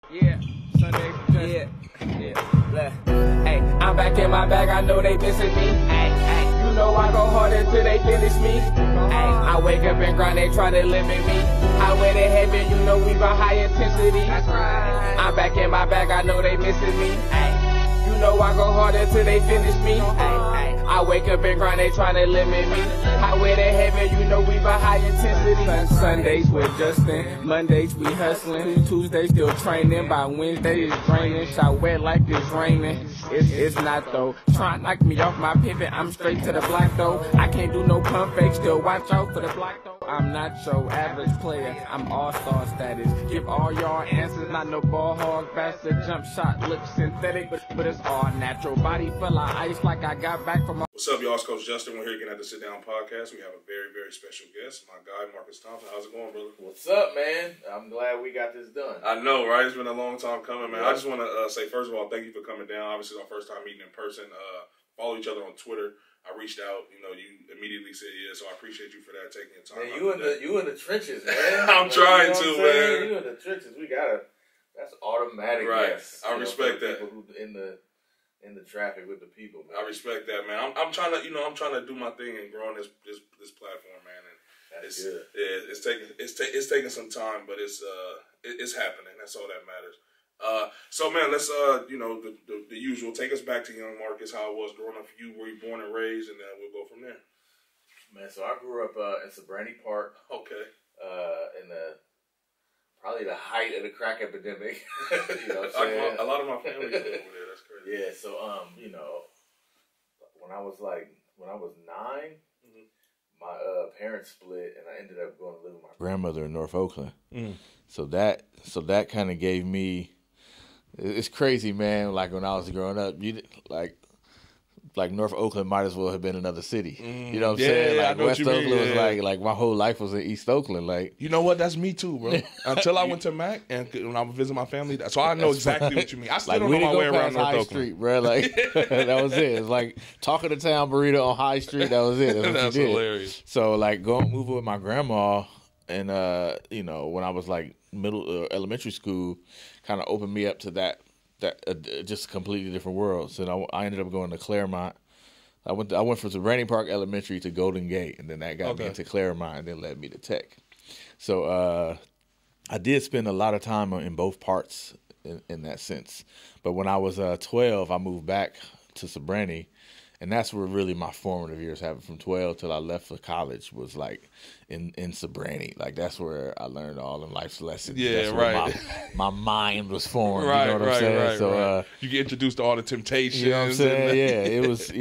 Yeah, Sunday, yeah. Hey, I'm back in my bag, I know they missing me. You know I go hard until they finish me. I wake up and grind, they try to limit me. Highway to heaven, you know we by high intensity. That's right. I'm back in my bag, I know they missing me. You know I go hard until they finish me. I wake up and grind, they tryna limit me. Highway to heaven, you know we by high intensity. Sundays with Justin, Mondays we hustling, Tuesdays still training, by Wednesday it's draining, shot wet like it's raining. It's not though, try to knock me off my pivot, I'm straight to the block though. I can't do no pump fake, still watch out for the block though. I'm not your average player, I'm all-star status. Give all y'all answers, not no ball hog, bastard jump shot, look synthetic, but it's all natural. Body full of ice like I got back from What's up, y'all? It's Coach Jus10. We're here again at the Sit Down Podcast. We have a very, very special guest, my guy, Marcus Thompson. How's it going, brother? What's up, man? I'm glad we got this done. I know, right? It's been a long time coming, man. Yeah. I just want to say, first of all, thank you for coming down. Obviously, it's our first time meeting in person. Follow each other on Twitter. I reached out. You know, you immediately said yes, so I appreciate you for that, taking your time. Man, you in the trenches, man. I'm trying to, man. You in the trenches. We gotta. That's automatic. Right. Yes. I respect that. People who in the traffic with the people, man. I respect that, man. I'm trying to, I'm trying to do my thing and grow on this platform, man. And that's good. Yeah, it's taking some time, but it's happening. That's all that matters. So man, let's the usual. Take us back to young Marcus, how it was growing up for you, where you born and raised, and then we'll go from there. Man, so I grew up in Sobrani Park. Okay. In probably the height of the crack epidemic. You know what I'm saying? A lot of my family's over there. That's crazy. Yeah. So when I was 9. My parents split, and I ended up going to live with my grandmother in North Oakland. So that kind of gave me. It's crazy, man. Like when I was growing up, like North Oakland might as well have been another city. You know what I'm saying? Like West Oakland was like my whole life was in East Oakland. Like, you know what? That's me too, bro. Until I went to Mac and when I would visit my family, so I know exactly what you mean. I still don't know my way around North Oakland. Street, bro. Like that was it. It's like talking to town burrito on High Street. That was it. That's hilarious. So like moving with my grandma, and when I was like elementary school, kind of opened me up to that just a completely different world. So I ended up going to Claremont. I went from Sobrani Park Elementary to Golden Gate, and then that got me into Claremont, and then led me to Tech. So I did spend a lot of time in both parts in that sense. But when I was 12, I moved back to Sobrani, and that's where really my formative years happened. From 12 till I left for college was like in Sobrani. Like that's where I learned all of life's lessons. Yeah, that's right. My mind was formed. Right, you know what I'm saying? Right, so right. You get introduced to all the temptations. You know what I'm saying? Yeah, it was.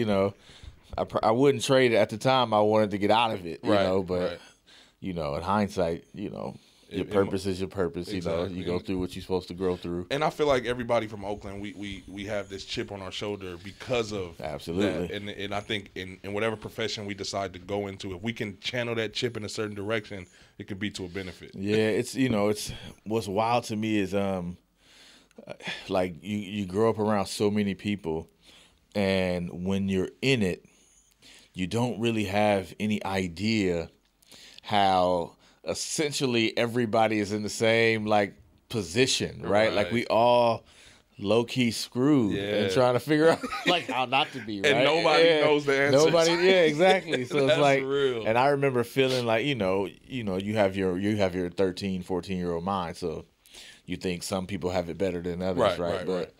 I wouldn't trade it at the time. I wanted to get out of it. But in hindsight, your purpose is your purpose. Exactly. You go through what you're supposed to grow through. And I feel like everybody from Oakland, we have this chip on our shoulder because of absolutely. That. And I think in whatever profession we decide to go into, if we can channel that chip in a certain direction, it can be to a benefit. Yeah, it's what's wild to me is like you grow up around so many people, and when you're in it, you don't really have any idea how essentially everybody is in the same like position, right? Like we all low key screwed and trying to figure out like how not to be, right? And nobody knows the answers. Exactly. So it's like, real. And I remember feeling like, you have your 13, 14-year-old mind, so you think some people have it better than others, right? But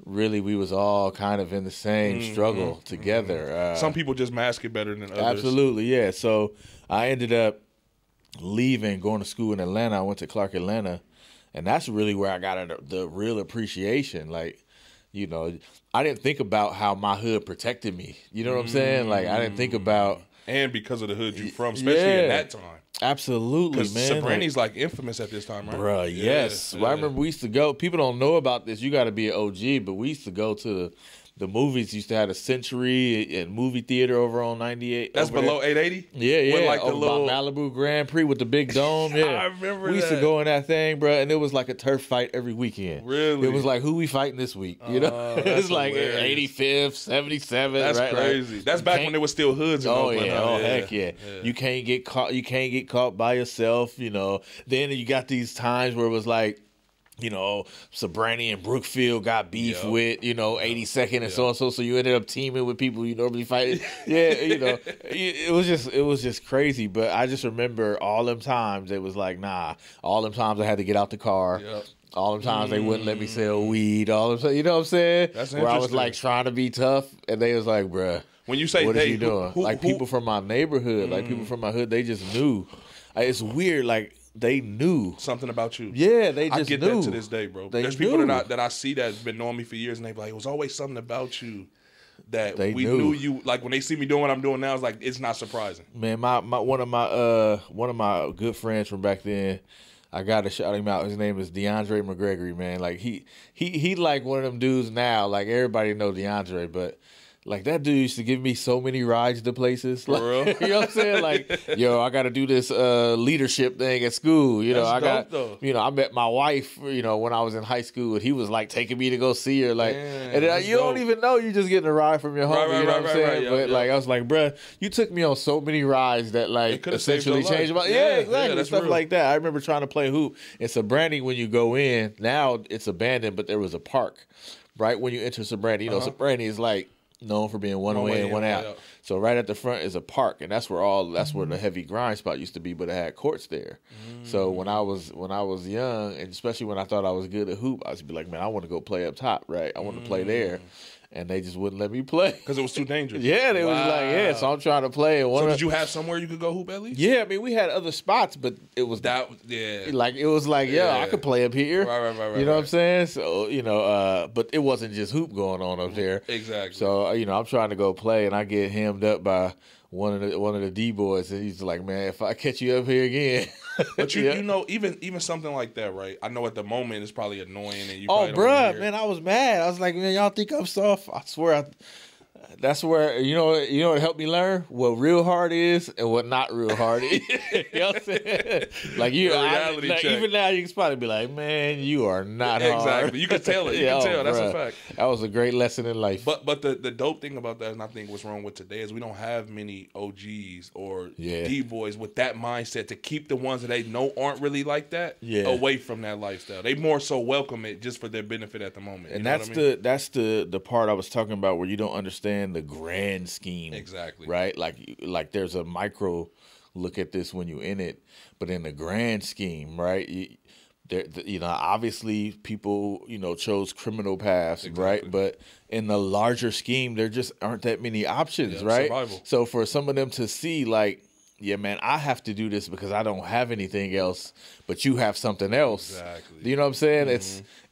really, we was all kind of in the same struggle together. Some people just mask it better than others. Absolutely, yeah. So I ended up leaving, going to school in Atlanta. I went to Clark Atlanta, and that's really where I got the real appreciation. Like, I didn't think about how my hood protected me. You know what I'm saying? Like, I didn't think about... And because of the hood you from, especially at that time. Absolutely, man. Sobrani's like infamous at this time, right? Bruh, yes. Well, I remember we used to go, people don't know about this, you got to be an OG, but we used to go to the movies. Used to have a Century and movie theater over on 98. That's below 880? Yeah. With like the little Malibu Grand Prix with the big dome. Yeah, I remember we used to go in that thing, bro, and it was like a turf fight every weekend. Really? It was like, who we fighting this week? It's like hilarious. 85th, 77th. That's right? crazy. That's back when there was still hoods in Oakland. Heck yeah. You can't get caught. You can't get caught by yourself. Then you got these times where it was like, you know, Sabrani and Brookfield got beef with, you know, 82nd and so and so. So you ended up teaming with people you normally fight. Yeah, you know, it was just crazy. But I just remember all them times it was like, nah. All them times I had to get out the car. Yep. All them times they wouldn't let me sell weed. All them, you know what I'm saying? That's interesting. Where I was like trying to be tough, and they was like, bruh, when you say what are you doing? Like people from my neighborhood, like people from my hood, they just knew. It's weird, like. They knew something about you. Yeah, they just knew. I get that to this day, bro. There's people that I see that's been knowing me for years, and they be like, "It was always something about you that we knew you." Like when they see me doing what I'm doing now, it's like it's not surprising. Man, one of my good friends from back then, I gotta shout him out. His name is DeAndre McGregory. Man, like he like one of them dudes now. Like everybody know DeAndre, but. Like, that dude used to give me so many rides to places. Like, you know what I'm saying? Like, yo, I got to do this leadership thing at school. You know, I met my wife, you know, when I was in high school, and he was, like, taking me to go see her. Like, and you don't even know you're just getting a ride from your homie, you know what I'm saying? But, like, I was like, bruh, you took me on so many rides that, like, essentially changed my... Yeah, exactly. Stuff real. Like that. I remember trying to play hoop. In Sabrani, when you go in, now it's abandoned, but there was a park right when you enter Sabrani. You know, Sabrani is, like, known for being one way and one out. So right at the front is a park, and that's where the heavy grind spot used to be, but it had courts there. So when I was young, and especially when I thought I was good at hoop, I used to be like, man, I want to go play up top, right? I want to play there. And they just wouldn't let me play. Because it was too dangerous. Yeah, they was like, so I'm trying to play. So did you have somewhere you could go hoop at least? Yeah, I mean, we had other spots, but it was that, like, it was like, I could play up here. Right. You know what I'm saying? So, you know, but it wasn't just hoop going on up there. Exactly. So, you know, I'm trying to go play, and I get hemmed up by one of the D boys, and he's like, man, if I catch you up here again. But you know, even something like that, right? I know at the moment it's probably annoying, and you. Man, I was mad. I was like, man, y'all think I'm soft? I swear, that's where you know what helped me learn what real hard is and what not real hard is. You know what I'm saying? Like even now you can probably be like, man, you are not hard. Exactly. You can tell it. You can tell. That's a fact. That was a great lesson in life. But the dope thing about that, and I think what's wrong with today, is we don't have many OGs or D-boys with that mindset to keep the ones that they know aren't really like that away from that lifestyle. They more so welcome it just for their benefit at the moment. And that's the part I was talking about where you don't understand the grand scheme. Exactly. Right? Like there's a micro look at this when you're in it, but in the grand scheme, right? You know, obviously people, you know, chose criminal paths, right? But in the larger scheme, there just aren't that many options, right? Survival. So for some of them to see, like, yeah, man, I have to do this because I don't have anything else, but you have something else. Exactly. You know what I'm saying?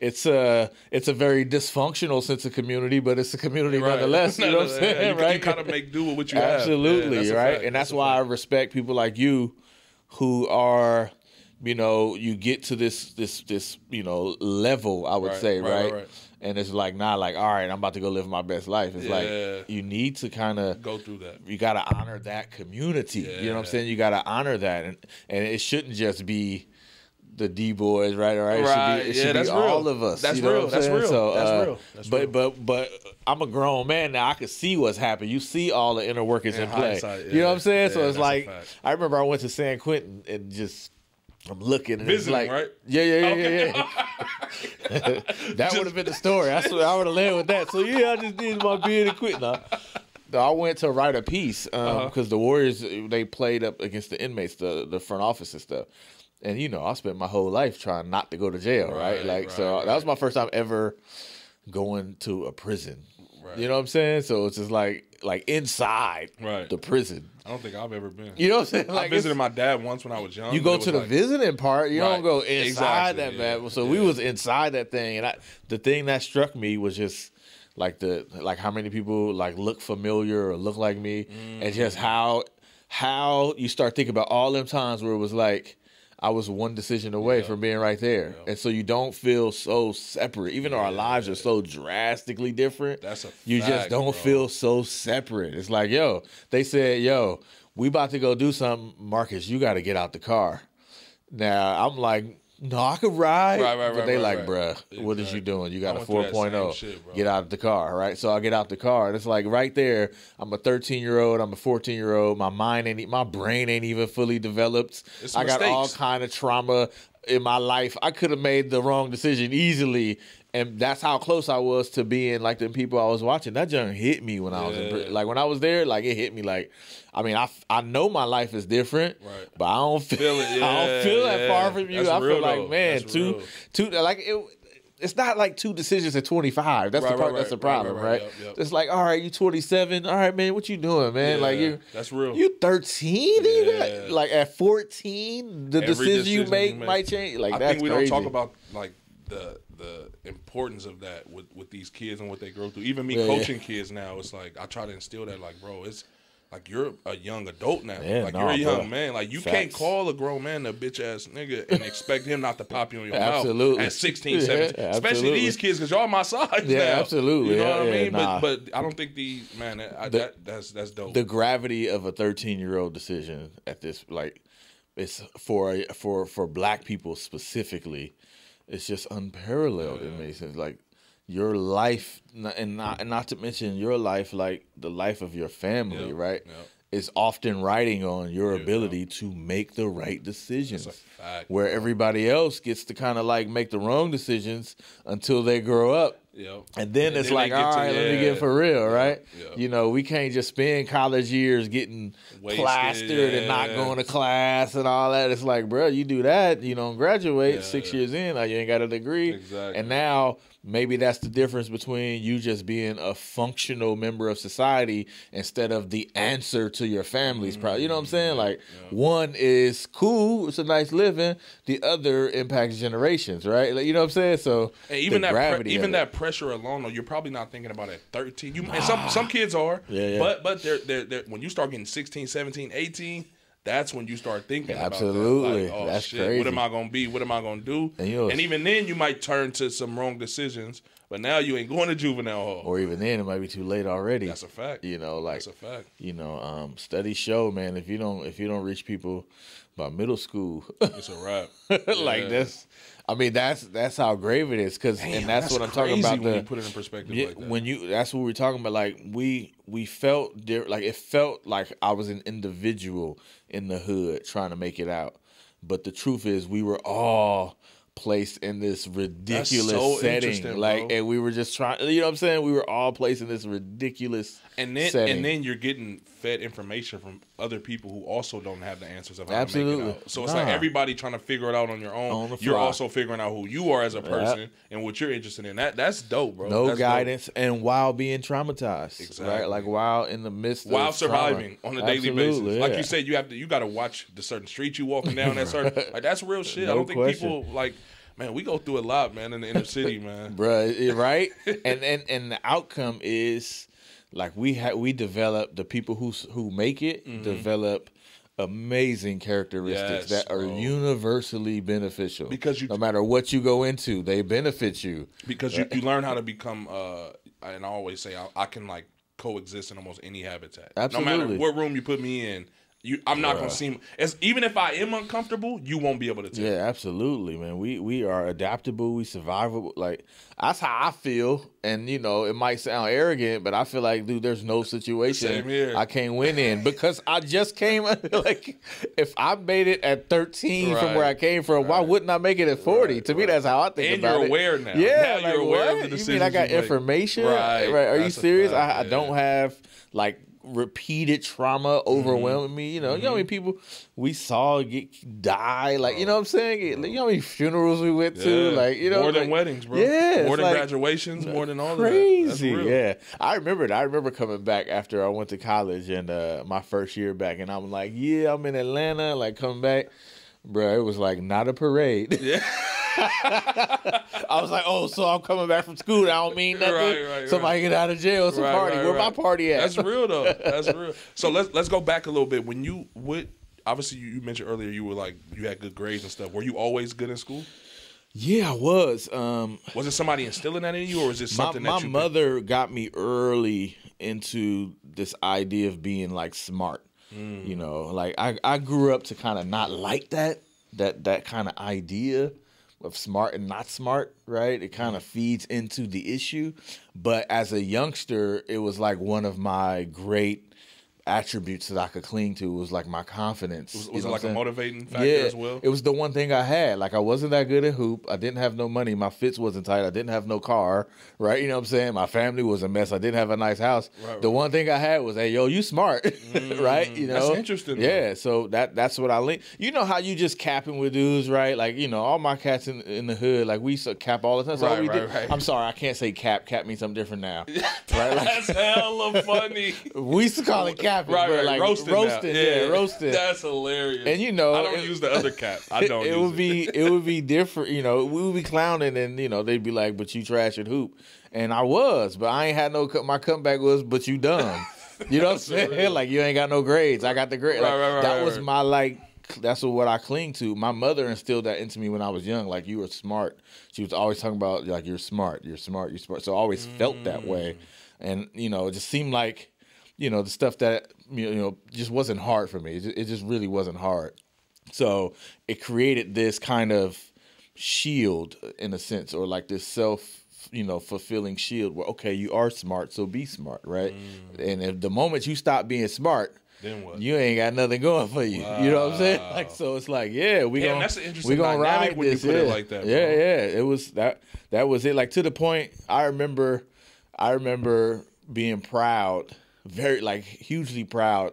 It's a very dysfunctional sense of community, but it's a community nonetheless. You know what I'm saying? You kind of make do with what you have. Absolutely, right? And that's why I respect people like you who are, you know, you get to this you know, level, I would say, right? And it's like, all right, I'm about to go live my best life. It's like, you need to kind of go through that. You got to honor that community. You know what I'm saying? You got to honor that. And it shouldn't just be the D-boys, right? It should be all of us. That's you know real. That's real. So, that's real. But I'm a grown man now. I can see what's happened. You see all the inner workings in play. You know what I'm saying? So it's like, I remember I went to San Quentin and just, I'm looking and visiting, it's like, right? Yeah. That would have been the story. I swear I would have led with that. So I just did my bid and quit. Now, I went to write a piece because the Warriors, they played up against the inmates, the front office and stuff. And you know, I spent my whole life trying not to go to jail, right? That was my first time ever going to a prison. Right. You know what I'm saying? So it's just like inside the prison. I don't think I've ever been. You know what I'm saying? Like, I visited my dad once when I was young. You go to the visiting part. You don't go inside that man. So we was inside that thing, and the thing that struck me was just like how many people like look familiar or look like me, and just how you start thinking about all them times where it was like, I was one decision away from being right there. Yeah. And so you don't feel so separate. Even though our lives are so drastically different, that's a fact, you just don't feel so separate. It's like, they said, we about to go do something. Marcus, you got to get out the car. Now, I'm like, no, I could ride. But they bruh, what is you doing? You got a 4.0. Get out of the car, right? So I get out the car, and it's like right there, I'm a 13-year-old, I'm a 14-year-old. My brain ain't even fully developed. I got all kind of trauma. in my life, I could have made the wrong decision easily. And that's how close I was to being like the people I was watching. That junk hit me when I was like when I was there. Like it hit me. Like I mean, I know my life is different, right. But I don't feel it. I don't feel that far from you. I feel like man, two like it. It's not like two decisions at 25. That's the part. That's the problem, right? Yep. It's like, all right, you 27. All right, man, what you doing, man? Like that's real. You 13? Yeah. Like at 14, the decision you make might change. Like I think we don't talk about like the importance of that with these kids and what they go through. Even me coaching kids now, it's like I try to instill that, like, bro, it's like you're a young adult now. Like you're a young man. Like you can't call a grown man a bitch ass nigga and expect him not to pop you in your mouth at 16, 17. Especially these kids, because y'all my size now. Absolutely. You know what I mean? But I don't think that's dope. The gravity of a 13-year-old decision at this, like, it's for black people specifically. It's just unparalleled. It makes sense. Like your life, and not to mention your life, like the life of your family, right? Is often riding on your ability to make the right decisions. That's a fact, where everybody else gets to kind of like make the wrong decisions until they grow up. And then it's like, all right, let me get for real, right? You know, we can't just spend college years getting plastered and not going to class and all that. It's like, bro, you do that, you don't graduate 6 years in, like you ain't got a degree. Exactly. And now maybe that's the difference between you just being a functional member of society instead of the answer to your family's problem. You know what I'm saying? Like one is cool, it's a nice living. The other impacts generations, right? Like, you know what I'm saying? So and even that pressure alone, though, you're probably not thinking about at 13. And some kids are, but they're when you start getting 16, 17, 18, that's when you start thinking about that. Like, oh, that's shit, crazy. What am I going to be? What am I going to do? And even then, you might turn to some wrong decisions, but now you ain't going to juvenile hall. Or even then, it might be too late already. That's a fact. You know, like, that's a fact. You know, studies show, man, if you don't reach people by middle school, it's a wrap. Like that's how grave it is. And that's what I'm talking about. When you put it in perspective like that. That's what we're talking about. Like we felt like it felt like I was an individual in the hood trying to make it out. But the truth is, we were all placed in this ridiculous setting. Like, and we were just trying, you know what I'm saying? We were all placed in this ridiculous setting. And then you're getting fed information from other people who also don't have the answers of how to make it out. So it's like everybody trying to figure it out on your own. You're also figuring out who you are as a person and what you're interested in. That's dope, bro. That's guidance, and while being traumatized. Exactly. Right? Like while in the midst of surviving trauma. on a daily basis. Like you said, you got to watch the certain street you walking down, that certain, like that's real shit. I don't think people like, man, we go through a lot, man, in the inner city, man. Bruh, right? and the outcome is like we develop, the people who make it develop amazing characteristics that are universally beneficial. Because no matter what you go into, they benefit you. Because you learn how to become and I always say I can like coexist in almost any habitat. Absolutely. No matter what room you put me in. I'm not gonna seem as, even if I am uncomfortable, you won't be able to tell. Yeah, absolutely, man. We are adaptable. We survivable. Like that's how I feel. And you know, it might sound arrogant, but I feel like, dude, there's no situation I can't win in because I just came. Like, if I made it at 13 from where I came from, why wouldn't I make it at 40? To me, that's how I think about it. And you're aware now. Yeah, now you're aware of the decisions. You mean I got information? Right. Are you serious? I don't have like repeated trauma overwhelming me. You know how many people we saw die, like, you know what I'm saying? You know how many funerals we went to? Like, you know, more than weddings, bro. Yeah. More than graduations, more than all crazy. Of that. That's real. Yeah. I remember coming back after I went to college and my first year back, and I'm like, yeah, I'm in Atlanta, like coming back. Bro, it was like not a parade. Yeah. I was like, oh, so I'm coming back from school. I don't mean nothing. Right. Somebody get out of jail. It's a party. Where my party at? That's real though. That's real. So let's go back a little bit. When you obviously you mentioned earlier you were like you had good grades and stuff. Were you always good in school? Yeah, I was. Was it somebody instilling that in you, or is it something my mother got me early into this idea of being like smart? You know, like I grew up to kind of not like that kind of idea of smart and not smart, right? It kind of feeds into the issue. But as a youngster, it was like one of my great attributes that I could cling to. It was like my confidence. Was it like a motivating factor as well? It was the one thing I had. Like I wasn't that good at hoop. I didn't have no money. My fits wasn't tight. I didn't have no car, right? You know what I'm saying? My family was a mess. I didn't have a nice house. The one thing I had was, hey, yo, you smart, right? You know, that's interesting. Yeah, so that's what I linked. You know how you just capping with dudes, right? Like, you know, all my cats in the hood, like we used to cap all the time. So all we did. Right. I'm sorry, I can't say cap. Cap means something different now. Right? Like, that's hella funny. We used to call it capping, right? Like roasting, roasting. That's hilarious. And you know, I don't use the other cap. I don't. It would be different. You know, we would be clowning, and you know, they'd be like, "But you trash at hoop," and I was, but I ain't had no. My comeback was, "But you dumb." You know what I'm saying? Like you ain't got no grades. I got the grade. Like, that was my like. That's what I cling to. My mother instilled that into me when I was young. Like you were smart. She was always talking about like you're smart, you're smart, you're smart. So I always felt that way, and you know, it just seemed like. You know, the stuff that, you know, just wasn't hard for me. It just really wasn't hard. So it created this kind of shield in a sense, or like this fulfilling shield where, okay, you are smart, so be smart, right? And if the moment you stop being smart, then what? You ain't got nothing going for you. Wow. You know what I'm saying? Like, so it's like, yeah, we gonna ride when this. You put it like that, bro. Yeah. It was that was it. Like to the point, I remember being proud. Very like hugely proud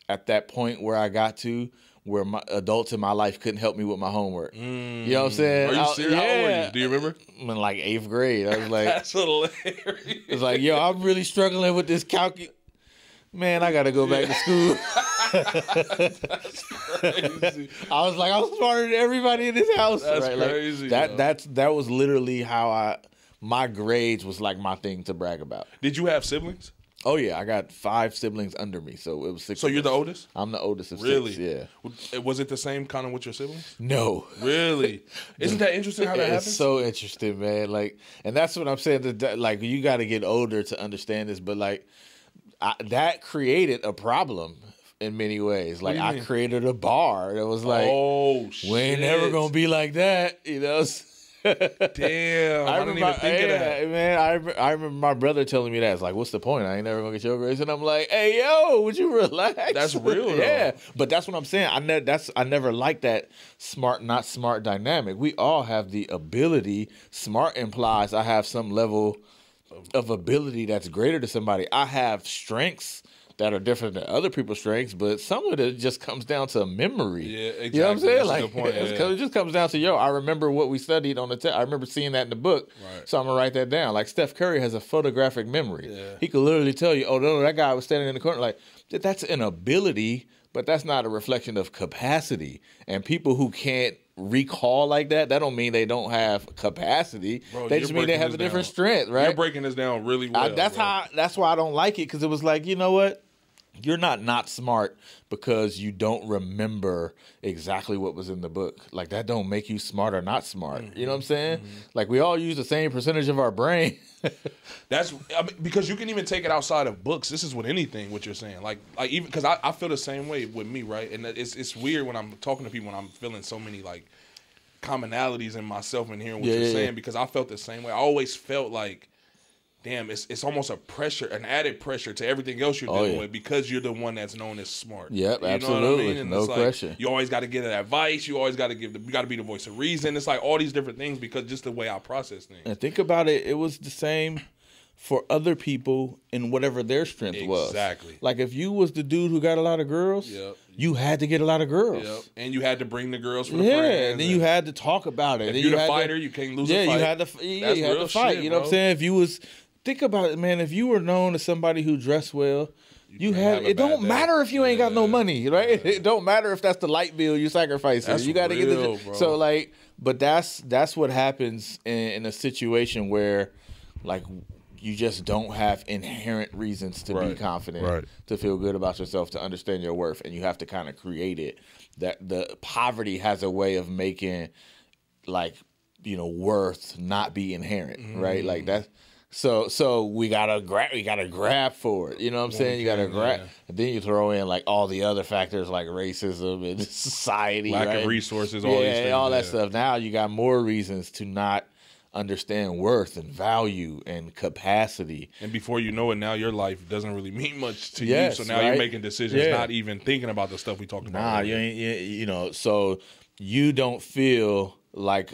at that point where I got to where my adults in my life couldn't help me with my homework. You know what I'm saying? Are you serious? Yeah. How old were you? Do you remember? I'm in like 8th grade. I was like, that's hilarious. It's like, yo, I'm really struggling with this Man, I gotta go back to school. That's crazy. I was like, I'm smarter than everybody in this house. That's right? crazy. Like, that was literally how my grades was like my thing to brag about. Did you have siblings? Oh yeah, I got 5 siblings under me, so it was 6. So you're the oldest? I'm the oldest of 6. Really? Yeah. Was it the same kind of with your siblings? No. Really? Isn't that interesting how that happens? It's so interesting, man. Like, and that's what I'm saying. That like you got to get older to understand this, but like that created a problem in many ways. Like I created a bar that was like, oh shit, we ain't never gonna be like that, you know. Damn, I didn't even think of that. Man, I remember my brother telling me that. It's like, what's the point? I ain't never gonna get your grades. And I'm like, hey, yo, would you relax? That's real, though. Yeah, but that's what I'm saying. I never liked that smart, not smart dynamic. We all have the ability. Smart implies I have some level of ability that's greater to somebody. I have strengths that are different than other people's strengths, but some of it just comes down to memory. Yeah, exactly. You know what I'm saying? That's like, a good point. it just comes down to, yo, I remember what we studied on the test. I remember seeing that in the book, right. So I'm going to write that down. Like, Steph Curry has a photographic memory. Yeah. He could literally tell you, oh, no, that guy was standing in the corner. Like, that's an ability, but that's not a reflection of capacity. And people who can't recall like that don't mean they don't have capacity. Bro, they just mean they have a different strength, right? You're breaking this down really well. That's why I don't like it, because it was like, you know what? You're not smart because you don't remember exactly what was in the book. Like, that don't make you smart or not smart. Mm-hmm. You know what I'm saying? Mm-hmm. Like, we all use the same percentage of our brain. Because you can even take it outside of books. This is with anything, what you're saying. Like even because I feel the same way with me, right? And it's weird when I'm talking to people and I'm feeling so many like commonalities in myself and hearing what you're saying, because I felt the same way. I always felt like, damn, it's almost a pressure, an added pressure to everything else you're dealing with, because you're the one that's known as smart. Yep, you absolutely. Know what I mean? And no it's like, question. You always got to give advice. You always got to you got to be the voice of reason. It's like all these different things, because just the way I process things. And think about it, it was the same for other people in whatever their strength was. Exactly. Like, if you was the dude who got a lot of girls, you had to get a lot of girls. Yep. And you had to bring the girls for the friends. And then you had to talk about it. If you're the fighter, you can't lose a fight. You had to fight. Shit, you know what I'm saying? If you was... Think about it, man. If you were known as somebody who dressed well, it don't matter if you ain't got no money, right? It don't matter if that's the light bill you sacrifice. You got to get the bro. So like, but that's what happens in a situation where, like, you just don't have inherent reasons to be confident, to feel good about yourself, to understand your worth, and you have to kind of create it. That the poverty has a way of making, like, worth not be inherent, right? Like that. So we gotta grab for it. You know what I'm saying? You gotta grab, and then you throw in like all the other factors like racism and society, lack of resources, all these things, all that stuff. Now you got more reasons to not understand worth and value and capacity. And before you know it, now your life doesn't really mean much to Yes, you. So now right? you're making decisions, Yeah. not even thinking about the stuff we talked about. Nah, earlier. you ain't, you know, so you don't feel like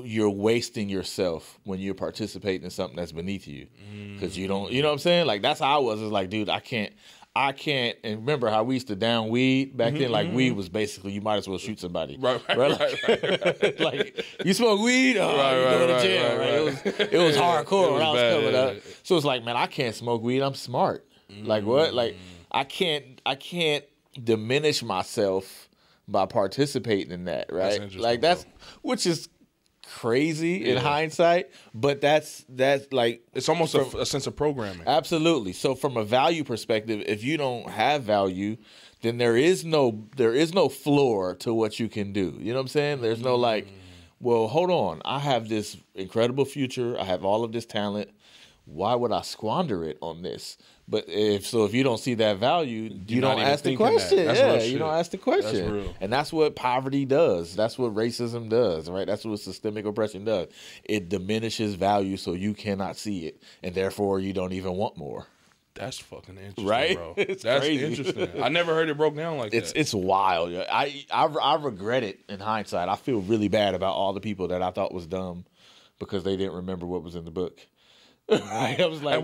you're wasting yourself when you're participating in something that's beneath you. Because you don't, you know what I'm saying? Like, that's how I was. It's like, dude, I can't. And remember how we used to down weed back then? Like, weed was basically, you might as well shoot somebody. Right. Like, you smoke weed? Oh, you go to jail, right? It was hardcore when I was coming up. So it's like, man, I can't smoke weed. I'm smart. Like, what? Like, I can't diminish myself by participating in that, right? Interesting, That's which is crazy in hindsight, but that's like it's almost a sense of programming. Absolutely. So from a value perspective, if you don't have value, then there is no floor to what you can do. You know what I'm saying? There's no like, well, hold on, I have this incredible future, I have all of this talent. Why would I squander it on this? But if you don't see that value, you don't ask the question. You don't ask the question. That's real. And that's what poverty does. That's what racism does, right? That's what systemic oppression does. It diminishes value so you cannot see it, and therefore you don't even want more. That's fucking interesting, Right? bro. It's That's crazy. interesting. I never heard it broke down like that. It's wild. I regret it in hindsight. I feel really bad about all the people that I thought was dumb because they didn't remember what was in the book. Right? I was like,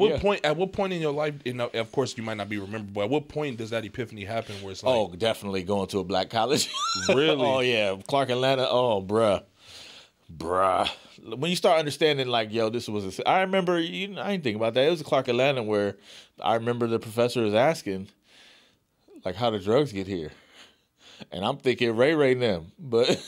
At what point in your life? Of course, you might not be remembered, but at what point does that epiphany happen? Where it's like, oh, definitely going to a black college. Really? Oh yeah, Clark Atlanta. Oh, bruh. When you start understanding, like, yo, this was I remember. I didn't think about that. It was a Clark Atlanta where I remember the professor was asking, like, how the drugs get here, and I'm thinking Ray them, but.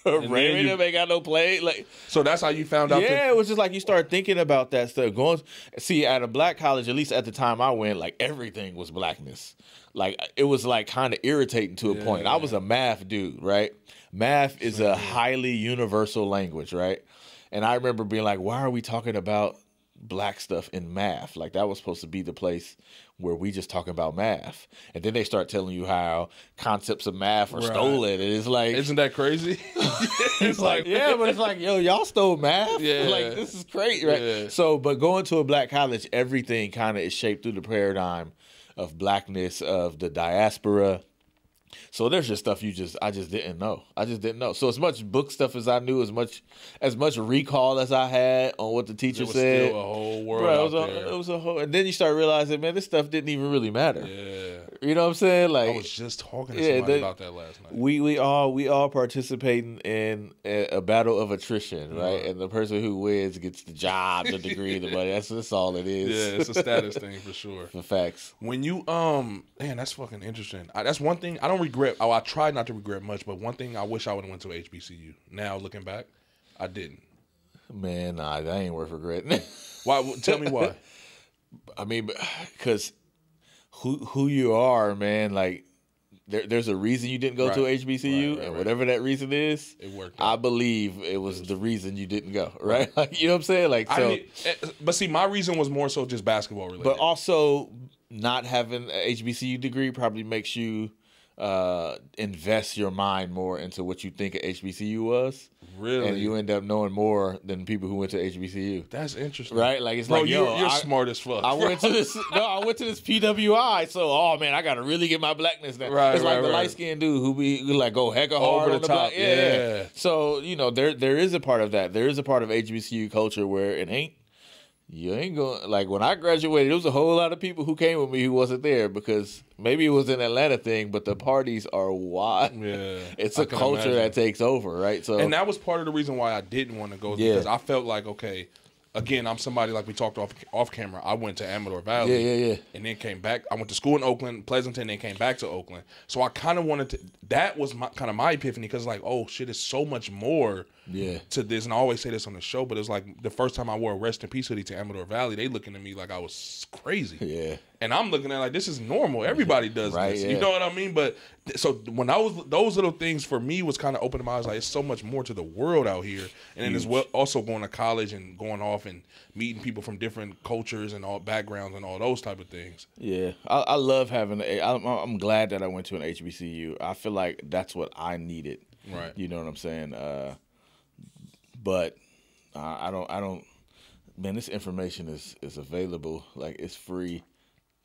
Ray them ain't got no play. Like, so that's how you found out. Yeah, it was just like you start thinking about that stuff. See, at a black college, at least at the time I went, like everything was blackness. Like it was like kind of irritating to a point. I was a math dude, right? Math is a highly universal language, right? And I remember being like, why are we talking about black stuff in math? Like that was supposed to be the place where we just talk about math. And then they start telling you how concepts of math are stolen. And it's like, isn't that crazy? It's like, yeah, but it's like, yo, y'all stole math? Yeah. Like, this is crazy, right? Yeah. So, but going to a black college, everything kind of is shaped through the paradigm of blackness, of the diaspora. So there's just stuff I just didn't know. So as much book stuff as I knew, as much recall as I had on what the teacher said. Still a whole world out there. It was a whole, and then you start realizing, man, this stuff didn't even really matter. Yeah. You know what I'm saying? Like, I was just talking to somebody about that last night. We all participating in a battle of attrition, right? And the person who wins gets the job, the degree, the money. That's all it is. Yeah, it's a status thing for sure. The facts. When you man, that's fucking interesting. That's one thing I don't regret. I try not to regret much, but one thing I wish I would have went to HBCU. Now looking back, I didn't. Man, nah, that ain't worth regretting. Why? Tell me why. I mean, because who you are, man, like there's a reason you didn't go to a HBCU, and whatever that reason is, it worked I out. believe it was the reason you didn't go, right? Like, you know what I'm saying? Like, so, but see, my reason was more so just basketball related. But also, not having an HBCU degree probably makes you invest your mind more into what you think an HBCU was. Really? And you end up knowing more than people who went to HBCU. That's interesting. Right? Like, it's Bro, like, yo, you're smart as fuck. I went to this PWI, so, oh man, I got to really get my blackness down. Right, it's like the right. light-skinned dude who be like, go hecka hard Over on the top. block. Yeah. So, you know, there is a part of that. There is a part of HBCU culture where you ain't going, like when I graduated, there was a whole lot of people who came with me who wasn't there because maybe it was an Atlanta thing, but the parties are wild. Yeah. It's a culture that takes over, right? So, and that was part of the reason why I didn't want to go because I felt like, okay, again, I'm somebody like we talked off camera. I went to Amador Valley. Yeah. And then came back. I went to school in Oakland, Pleasanton, then came back to Oakland. So I kind of wanted to, that was my epiphany because like, oh shit, it's so much more to this. And I always say this on the show, but it's like the first time I wore a rest in peace hoodie to Amador Valley, they looking at me like I was crazy. Yeah. And I'm looking at it like, this is normal. Everybody does Right, this. yeah. You know what I mean? But so when those little things for me was kind of opening my eyes. Like, it's so much more to the world out here. And then as well, also going to college and going off and meeting people from different cultures and all backgrounds and all those type of things. Yeah. I love having I'm glad that I went to an HBCU. I feel like that's what I needed. Right. You know what I'm saying? but I don't. Man, this information is available. Like, it's free.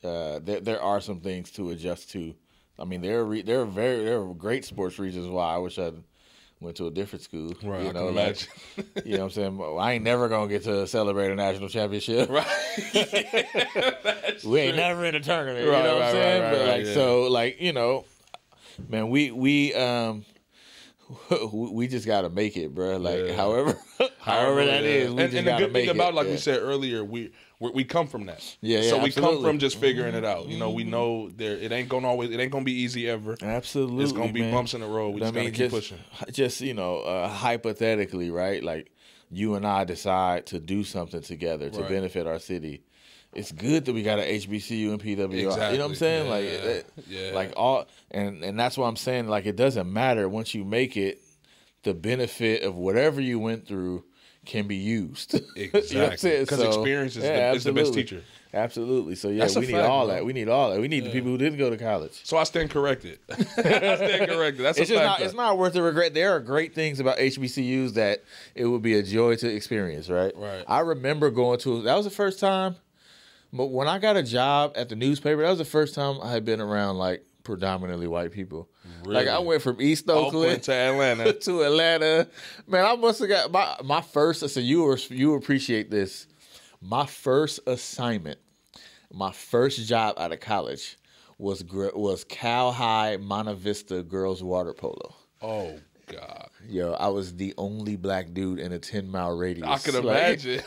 There are some things to adjust to. I mean, there are great sports reasons why I wish I went to a different school. Right, you I know, can like, imagine. you know what I'm saying? Well, I ain't never gonna get to celebrate a national championship. Right. We ain't never in a tournament. Right, you know what I'm saying? right, But right, like, yeah. so, like, you know, man, we just gotta make it, bro. Like, Yeah. however that is, we and just the gotta good make thing about, it. like yeah. we said earlier, we come from that. Yeah, So we come absolutely. from just figuring it out. You know, we know it ain't gonna be easy ever. Absolutely, It's gonna be man. bumps in the road. We just gotta keep pushing. Just, you know, hypothetically, right? Like, you and I decide to do something together to Right. benefit our city. It's good that we got an HBCU and PWI. You know what I'm Exactly. saying? Yeah. Like, Yeah. like all, and that's why I'm saying, like, it doesn't matter once you make it. The benefit of whatever you went through can be used. Exactly. You know what I'm saying? Because So, experience is yeah, the best absolutely. teacher. Absolutely. So yeah, That's a we need fact, all bro. that. We need all that. We need the people who didn't go to college. So I stand corrected. I stand corrected. That's It's a just fact. not. It's not worth the regret. There are great things about HBCUs that it would be a joy to experience. Right. Right. I remember going to. That was the first time. But when I got a job at the newspaper, that was the first time I had been around like predominantly white people. Really? Like, I went from East Oakland to Atlanta. to Atlanta. Man, I must have got my first. So you appreciate this. My first assignment, my first job out of college was Cal High Monta Vista girls water polo. Oh God. Yo, I was the only black dude in a 10-mile radius. I could Like, imagine.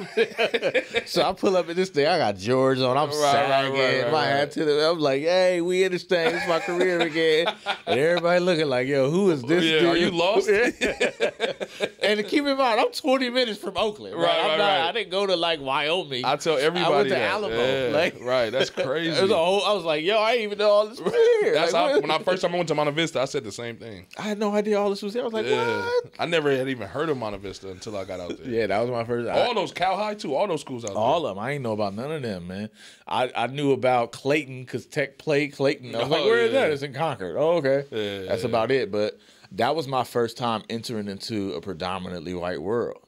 so I pull up at this thing. I got George on. I'm sagging my hat to the. I'm like, hey, we in this thing. It's my career again. And everybody looking like, yo, who is this dude? Are you lost? And to keep in mind, I'm 20 minutes from Oakland. Right? Right. I didn't go to like Wyoming. I tell everybody I went to that. Alamo. Yeah, Like, right. That's crazy. it was a whole. I was like, yo, I didn't even know all this was here. That's Like, how, what? when I first time I went to Monta Vista, I said the same thing. I had no idea all this was here. I was like, Yeah. what? I never had even heard of Monta Vista until I got out there. Yeah, that was my first. All those Cal High too. All those schools out there. All of them. I ain't know about none of them, man. I knew about Clayton because Tech played Clayton. I was like, where is that? It's in Concord. Oh, okay. Yeah, That's about it. But that was my first time entering into a predominantly white world.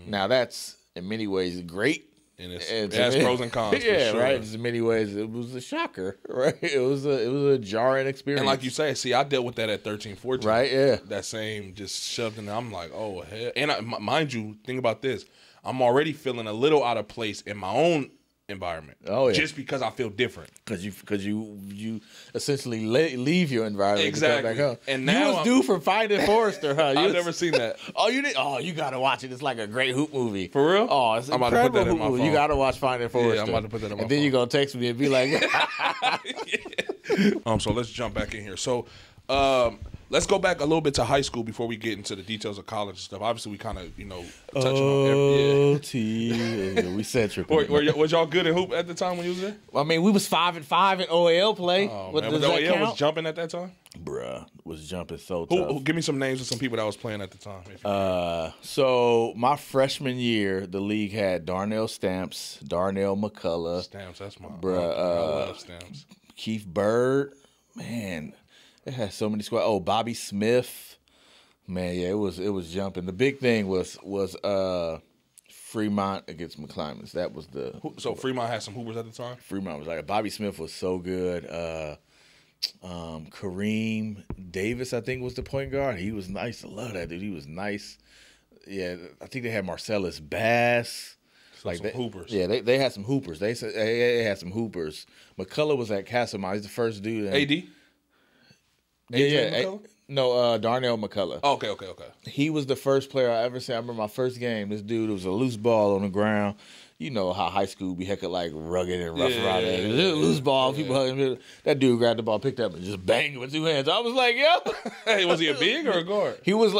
Now, that's in many ways great. And it has pros and cons. Yeah, for sure. right. Just in many ways, it was a shocker, right? It was a jarring experience. And like you say, see, I dealt with that at 13, 14. right? Yeah. That same just shoved in there. I'm like, oh, hell. And mind you, think about this. I'm already feeling a little out of place in my own environment. Oh, yeah. Just because I feel different. Because you essentially leave your environment Exactly. to come back home. And you now was due for Finding Forrester, huh? I've never seen that. Oh, you did? Oh, you gotta watch it. It's like a great hoop movie. For real? Oh, it's I'm about to incredible put that in hoop my movie. phone. You gotta watch Finding Forrester. I'm about to put that in my And then phone. you're gonna text me and be like, So let's jump back in here. So let's go back a little bit to high school before we get into the details of college and stuff. Obviously, we kind of, touching on every. OT. We centric. Was y'all good at hoop at the time when you was there? I mean, we was 5-5 in OAL play. Oh, What man. does But that the OEL count? was jumping at that time? Bruh, was jumping so tough. Who, give me some names of some people that was playing at the time. If you So my freshman year, the league had Darnell Stamps, Darnell McCullough, Stamps, that's my Bruh, I love Stamps. Keith Bird. Man, it had so many squads. Oh, Bobby Smith. Man, yeah, it was jumping. The big thing was Fremont against McClymonds. That was the So Fremont had some hoopers at the time? Fremont was like Bobby Smith was so good. Kareem Davis, I think, was the point guard. He was nice. I love that dude. He was nice. Yeah, I think they had Marcellus Bass. Some hoopers. Yeah, they had some hoopers. They said they had some hoopers. McCullough was at Castlemont. He's the first dude. AD? Yeah. McCullough? No, Darnell McCullough. Oh, okay. He was the first player I ever seen. I remember my first game. This dude was a loose ball on the ground. You know how high school be hecka like rugged and rough around there. It was a loose ball. People hugging him. That dude grabbed the ball, picked up, and just banged it with two hands. I was like, yo. Hey, was he a big or a guard? He was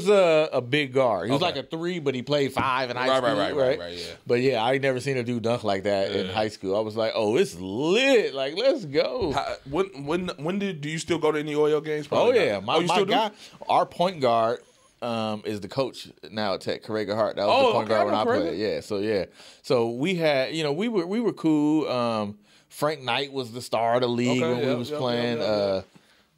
a big guard. He was Okay. like a 3, but he played 5 in high school. Right, yeah. But yeah, I ain't never seen a dude dunk like that in high school. I was like, oh, it's lit. Like, let's go. When do you still go to any OEL games? Oh Probably yeah, not. my still do? guy, our point guard is the coach now at Tech, Correga Hart. That was the point guard when I played. Yeah, so we had, we were cool. Frank Knight was the star of the league when we was playing.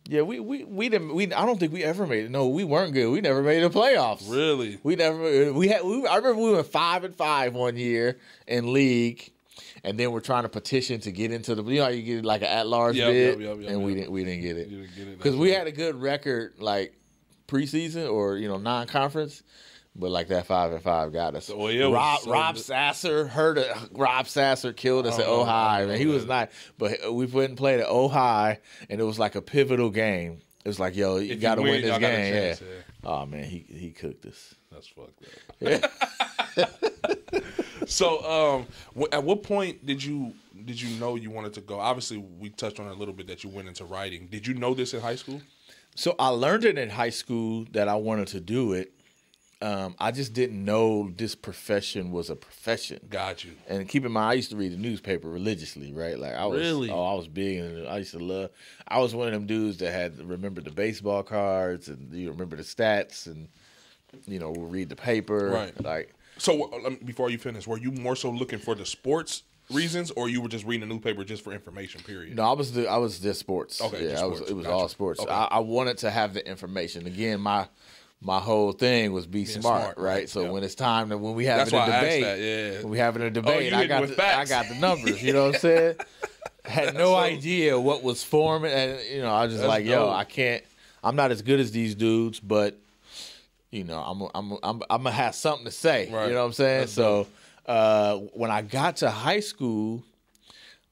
Yeah, we didn't. I don't think we ever made it. No, we weren't good. We never made the playoffs. Really? We never. I remember we went 5-5 one year in league, and then we're trying to petition to get into the. You know, how you get like an at-large bid, and we didn't get it because we had a good record like preseason or non-conference. But like that 5-5 got us. Oh, yeah, Rob Sasser Rob Sasser killed us at Ojai, man. He was nice, but we went and played at Ojai, and it was like a pivotal game. It was like, yo, you got to win this game. Chance, yeah. Oh man, he cooked us. That's fucked up. Yeah. So, at what point did you know you wanted to go? Obviously, we touched on it a little bit that you went into writing. Did you know this in high school? So I learned it in high school that I wanted to do it. I just didn't know this profession was a profession. Got you. And keep in mind, I used to read the newspaper religiously, right? Like I was, really? I was big, and I used to love. I was one of them dudes that had remembered the baseball cards and remember the stats, and we'll read the paper. Right. Like, so before you finish, were you more so looking for the sports reasons, or you were just reading the newspaper just for information? Period. No, I was just sports. Okay, yeah, just sports. It was Gotcha. all sports. Okay. I wanted to have the information. Again, my whole thing was be smart, right? So when it's time when we having a debate, when we having a debate, I got the numbers. You know what I'm saying? Had no idea what was forming, and I was just like, yo, I can't. I'm not as good as these dudes, but I'm gonna have something to say. Right. You know what I'm saying? That's so when I got to high school,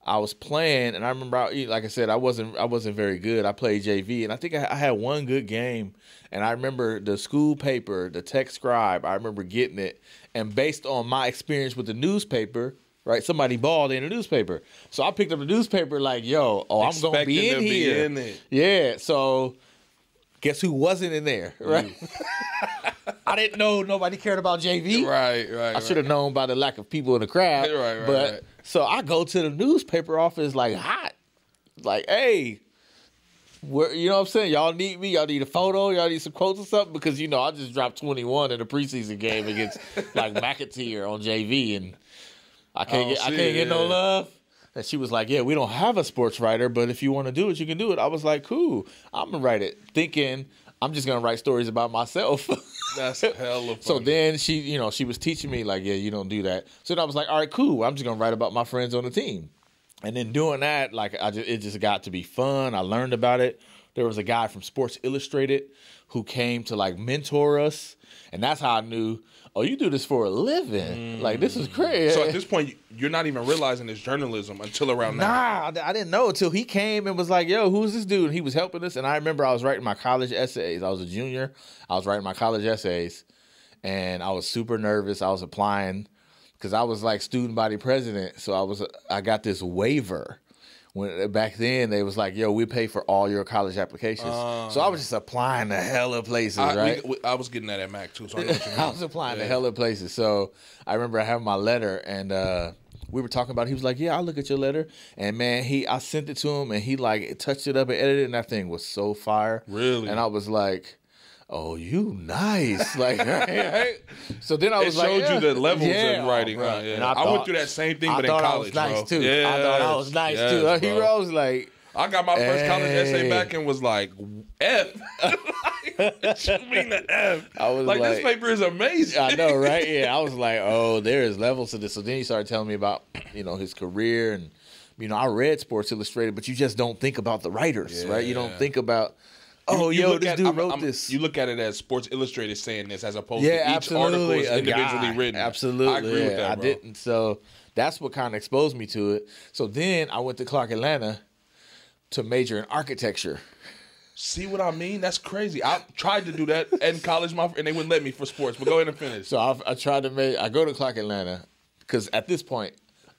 I was playing, and I remember, like I said, I wasn't very good. I played JV, and I think I had one good game. And I remember the school paper, the Tech Scribe, I remember getting it. And based on my experience with the newspaper, right, somebody balled in the newspaper. So I picked up the newspaper like, I'm going to be in here. Yeah, so guess who wasn't in there, right? I didn't know nobody cared about JV. Right. I should have known by the lack of people in the crowd. Right. So I go to the newspaper office like hot. Like, hey, you know what I'm saying? Y'all need me. Y'all need a photo. Y'all need some quotes or something because I just dropped 21 in a preseason game against like McAteer on JV, and I can't get no love. And she was like, "Yeah, we don't have a sports writer, but if you want to do it, you can do it." I was like, "Cool, I'm gonna write it," thinking I'm just gonna write stories about myself. That's hella funny. So then she was teaching me like, "Yeah, you don't do that." So then I was like, "All right, cool. I'm just gonna write about my friends on the team." And then doing that, like it just got to be fun. I learned about it. There was a guy from Sports Illustrated who came to like mentor us, and that's how I knew. Oh, you do this for a living? Like this is crazy. So at this point, you're not even realizing it's journalism until around now. Nah, I didn't know until he came and was like, "Yo, who's this dude?" And he was helping us. And I remember I was writing my college essays. I was a junior. I was writing my college essays, and I was super nervous. I was applying. Because I was like student body president, so I got this waiver. When back then they was like, "Yo, we pay for all your college applications." So I was just applying to hella places, right? I was getting that at Mac too, so I know what you mean. I was applying to hella places. So I remember I having my letter, and we were talking about it. He was like, "Yeah, I'll look at your letter." And man, I sent it to him, and he like touched it up and edited it, and that thing was so fire. Really? And I was like, "Oh, you nice!" Like, right? So then I was like, "It showed you the levels in writing." Bro. Yeah. And I went through that same thing, but in college, I was nice too. Yeah, I thought I was nice too. bro. He was like, I got my first college essay back and was like, F. What you mean the F? I was like, this paper is amazing. I know, right? Yeah, I was like, oh, there is levels to this. So then he started telling me about, his career, and I read Sports Illustrated, but you just don't think about the writers, right? You don't think about. This dude wrote this. You look at it as Sports Illustrated saying this as opposed to each absolutely. article is individually written. Absolutely. I agree with that, bro. I didn't. So that's what kind of exposed me to it. So then I went to Clark Atlanta to major in architecture. See what I mean? That's crazy. I tried to do that in college, and they wouldn't let me for sports. But go ahead and finish. So I tried to I go to Clark Atlanta because at this point,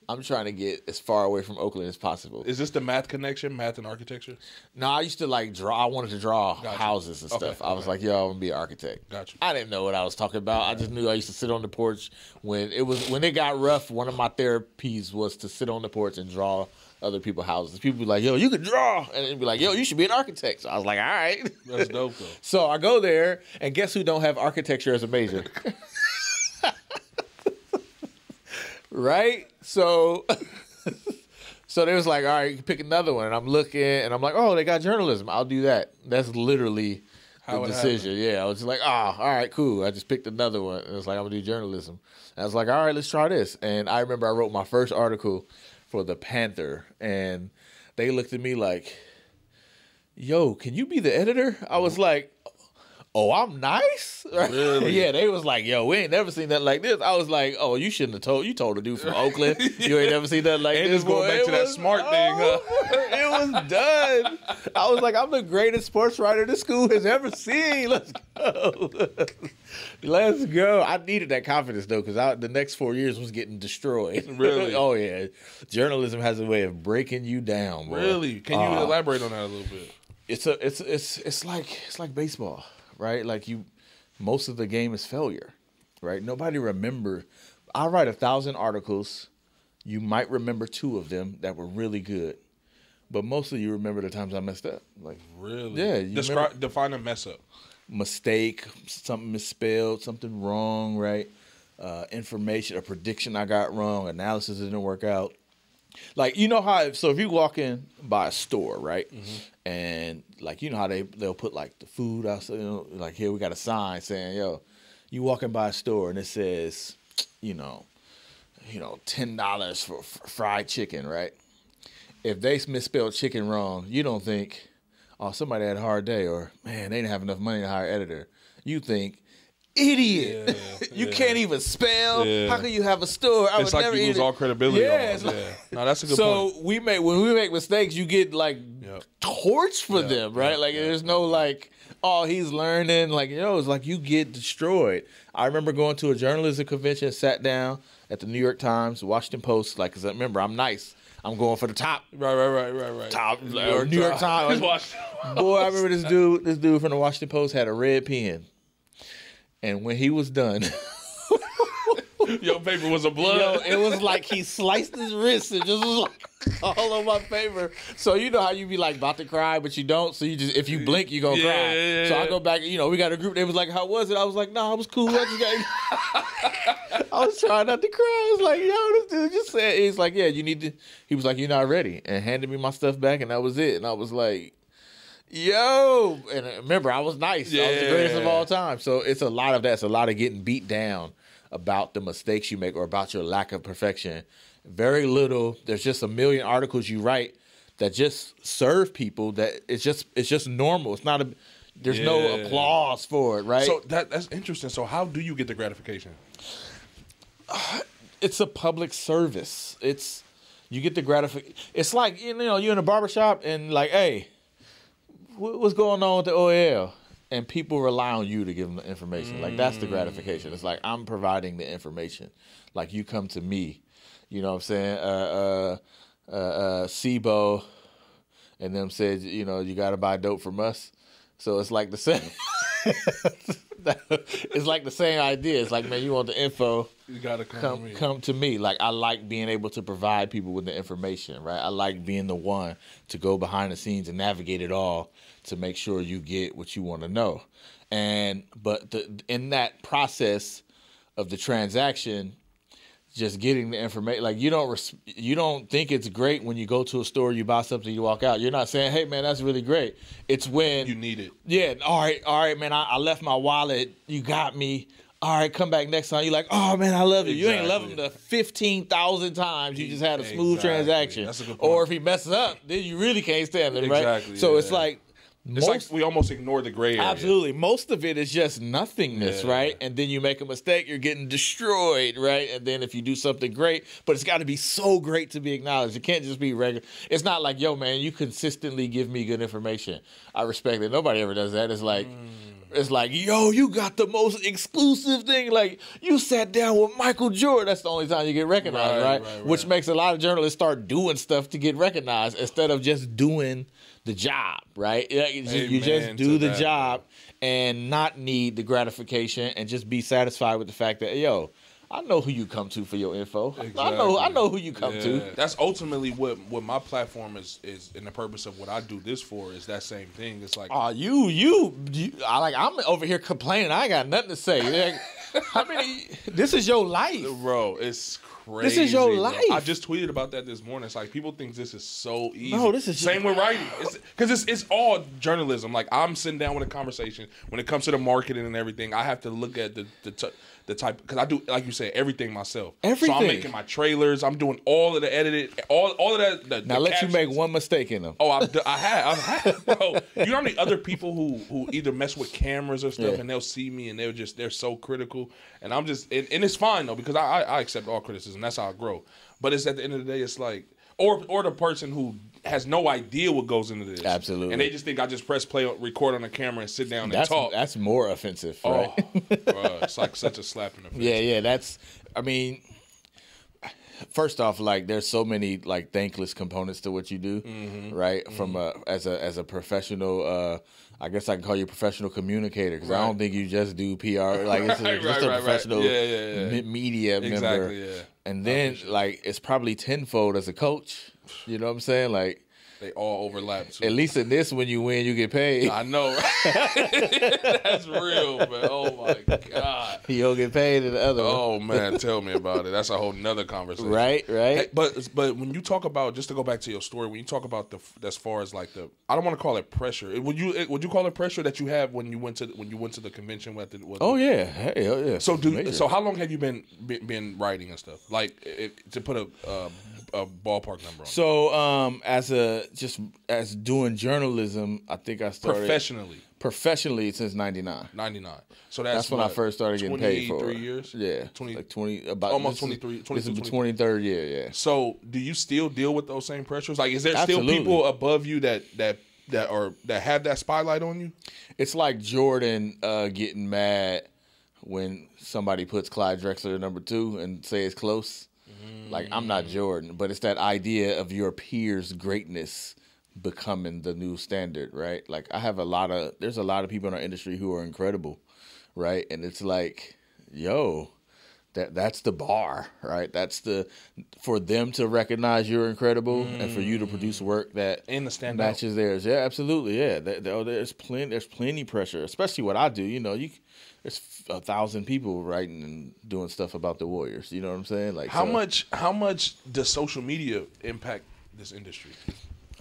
I'm trying to get as far away from Oakland as possible. Is this the math connection, math and architecture? No, I used to like draw. I wanted to draw houses and stuff. I was like, yo, I'm going to be an architect. Gotcha. I didn't know what I was talking about. I just knew I used to sit on the porch. When it got rough, one of my therapies was to sit on the porch and draw other people's houses. People be like, yo, you could draw. And it'd be like, yo, you should be an architect. So I was like, all right. That's dope, though. So I go there, and guess who don't have architecture as a major? Right? So So they was like, all right, you can pick another one. And I'm looking, and I'm like, oh, they got journalism. I'll do that. That's literally the decision. Happened. Yeah, I was just like, all right, cool. I just picked another one. And it was like, I'm going to do journalism. And I was like, all right, let's try this. And I remember I wrote my first article for the Panther, and they looked at me like, yo, can you be the editor? I was like, oh, I'm nice? Really? Yeah, they was like, yo, we ain't never seen that like this. I was like, oh, you shouldn't have told. You told a dude from Oakland. You ain't never seen that like and this. And going back to that smart thing, huh? It was done. I was like, I'm the greatest sports writer this school has ever seen. Let's go. Let's go. I needed that confidence, though, because the next 4 years was getting destroyed. Really? Oh, yeah. Journalism has a way of breaking you down, boy. Really? Can you elaborate on that a little bit? It's like baseball. Right? Like most of the game is failure, right? Nobody remember. I write 1,000 articles. You might remember 2 of them that were really good, but mostly you remember the times I messed up. Like, really? Yeah. Define a mess up. Mistake, something misspelled, something wrong, right? Information, a prediction I got wrong, analysis didn't work out. Like, you know how, so if you walk in by a store, right? Mm-hmm. And like, you know how they'll put like the food outside, you know, like here we got a sign saying, yo, you walking by a store and it says, you know, $10 for fried chicken, right? If they misspelled chicken wrong, you don't think, oh, somebody had a hard day, or man, they didn't have enough money to hire an editor. You think, idiot. Yeah, you can't even spell. Yeah. How can you have a store? It's like you lose all credibility. Yeah, no, that's a good point. So when we make mistakes, you get like torched for them, right? Like there's no like, oh, he's learning. Like, it's like you get destroyed. I remember going to a journalism convention, sat down at the New York Times, Washington Post, like, because remember, I'm nice. I'm going for the top. Right. Top, or New York Times. Boy, I remember this dude from the Washington Post had a red pen. And when he was done, your paper was a blood. It was like he sliced his wrist and just was like all on my paper. So you know how you be like about to cry, but you don't. So you just, if you blink, you gonna cry. Yeah. So I go back. We got a group. They was like, "How was it?" I was like, "Nah, I was cool. I just got." I was trying not to cry. I was like, "Yo, this dude just said." He's like, "Yeah, you need to." He was like, "You're not ready," and handed me my stuff back, and that was it. And I was like, yo, and remember, I was nice. I was the greatest of all time. So it's a lot of that. It's a lot of getting beat down about the mistakes you make or about your lack of perfection. Very little. There's just a million articles you write that just serve people. That it's just normal. It's not there's no applause for it, right? So that's interesting. So how do you get the gratification? It's a public service. You get the gratification. It's like you're in a barbershop and like, hey, what's going on with the OL? And people rely on you to give them the information. Like, that's the gratification. It's like, I'm providing the information. Like, you come to me. You know what I'm saying? SIBO and them said, you got to buy dope from us. So it's like the same. It's like the same idea. It's like, man, you want the info, you gotta come to me. Like, I like being able to provide people with the information, right? I like being the one to go behind the scenes and navigate it all to make sure you get what you want to know. But in that process of the transaction, just getting the information, like you don't think it's great when you go to a store, you buy something, you walk out. You're not saying, "Hey, man, that's really great." It's when you need it. Yeah, all right, man. I left my wallet. You got me. All right, come back next time. You're like, "Oh man, I love you." Exactly. You ain't love him the 15,000 times. You just had a smooth transaction. That's a good point. Or if he messes up, then you really can't stand him, right? Exactly. So it's like. It's like we almost ignore the gray area. Absolutely. Most of it is just nothingness, right? And then you make a mistake, you're getting destroyed, right? And then if you do something great, but it's got to be so great to be acknowledged. It can't just be regular. It's not like, yo, man, you consistently give me good information. I respect it. Nobody ever does that. It's like, yo, you got the most exclusive thing. Like, you sat down with Michael Jordan. That's the only time you get recognized, right? Which makes a lot of journalists start doing stuff to get recognized instead of just doing the job, right? You just do the job and not need the gratification and just be satisfied with the fact that, yo, I know who you come to for your info. Exactly. I know who you come to. That's ultimately what my platform is, and the purpose of what I do this for is that same thing. It's like, I'm over here complaining. I ain't got nothing to say. How many? This is your life, bro. It's crazy. This is your bro. life. I just tweeted about that this morning. It's like people think this is so easy. No, this is same with writing. Because it's all journalism. Like I'm sitting down with a conversation when it comes to the marketing and everything. I have to look at the type, because I do, like you said, everything myself. Everything. So I'm making my trailers. I'm doing all of the edited, all of that. Now let you make one mistake in them. Oh, I have, bro. You know how many other people who either mess with cameras or stuff, and they'll see me and they're so critical, and I'm just, and it's fine though, because I accept all criticism. That's how I grow. But it's at the end of the day, it's like, or the person who has no idea what goes into this. Absolutely. And they just think I just press play, record on the camera, and sit down and talk. That's more offensive, right? Bro, it's like such a slap in the face. Yeah. That's, I mean, first off, like there's so many like thankless components to what you do, right? From as a professional, I guess I can call you a professional communicator, because I don't think you just do PR. Like it's just a professional media member. Exactly, yeah. And then like it's probably tenfold as a coach. You know what I'm saying? Like they all overlap too. At least in this, when you win, you get paid. I know. That's real, man. Oh my God. You don't get paid in the other one. Oh man, tell me about it. That's a whole nother conversation. Right. Hey, but when you talk about, just to go back to your story, when you talk about as far as like I don't want to call it pressure. Would you call it pressure that you have when you went to the convention with the? Oh yeah, hey, oh yeah. So how long have you been writing and stuff? Like to put a ballpark number on. So as doing journalism, I think I started professionally since 99. 99. So that's when I first started getting paid for 23 years. Yeah, 20, about almost 23. This is the 23rd year. Yeah. So do you still deal with those same pressures? Like, is there Absolutely. still people above you that have that spotlight on you? It's like Jordan getting mad when somebody puts Clyde Drexler number 2 and say it's close. Like, I'm not Jordan, but it's that idea of your peers' greatness becoming the new standard, right? Like, there's a lot of people in our industry who are incredible, right? And it's like, yo, that's the bar, right? For them to recognize you're incredible and for you to produce work that matches theirs. Yeah, absolutely. Yeah, there's plenty pressure, especially what I do. You know, there's 1,000 people writing and doing stuff about the Warriors. You know what I'm saying? Like, how much does social media impact this industry?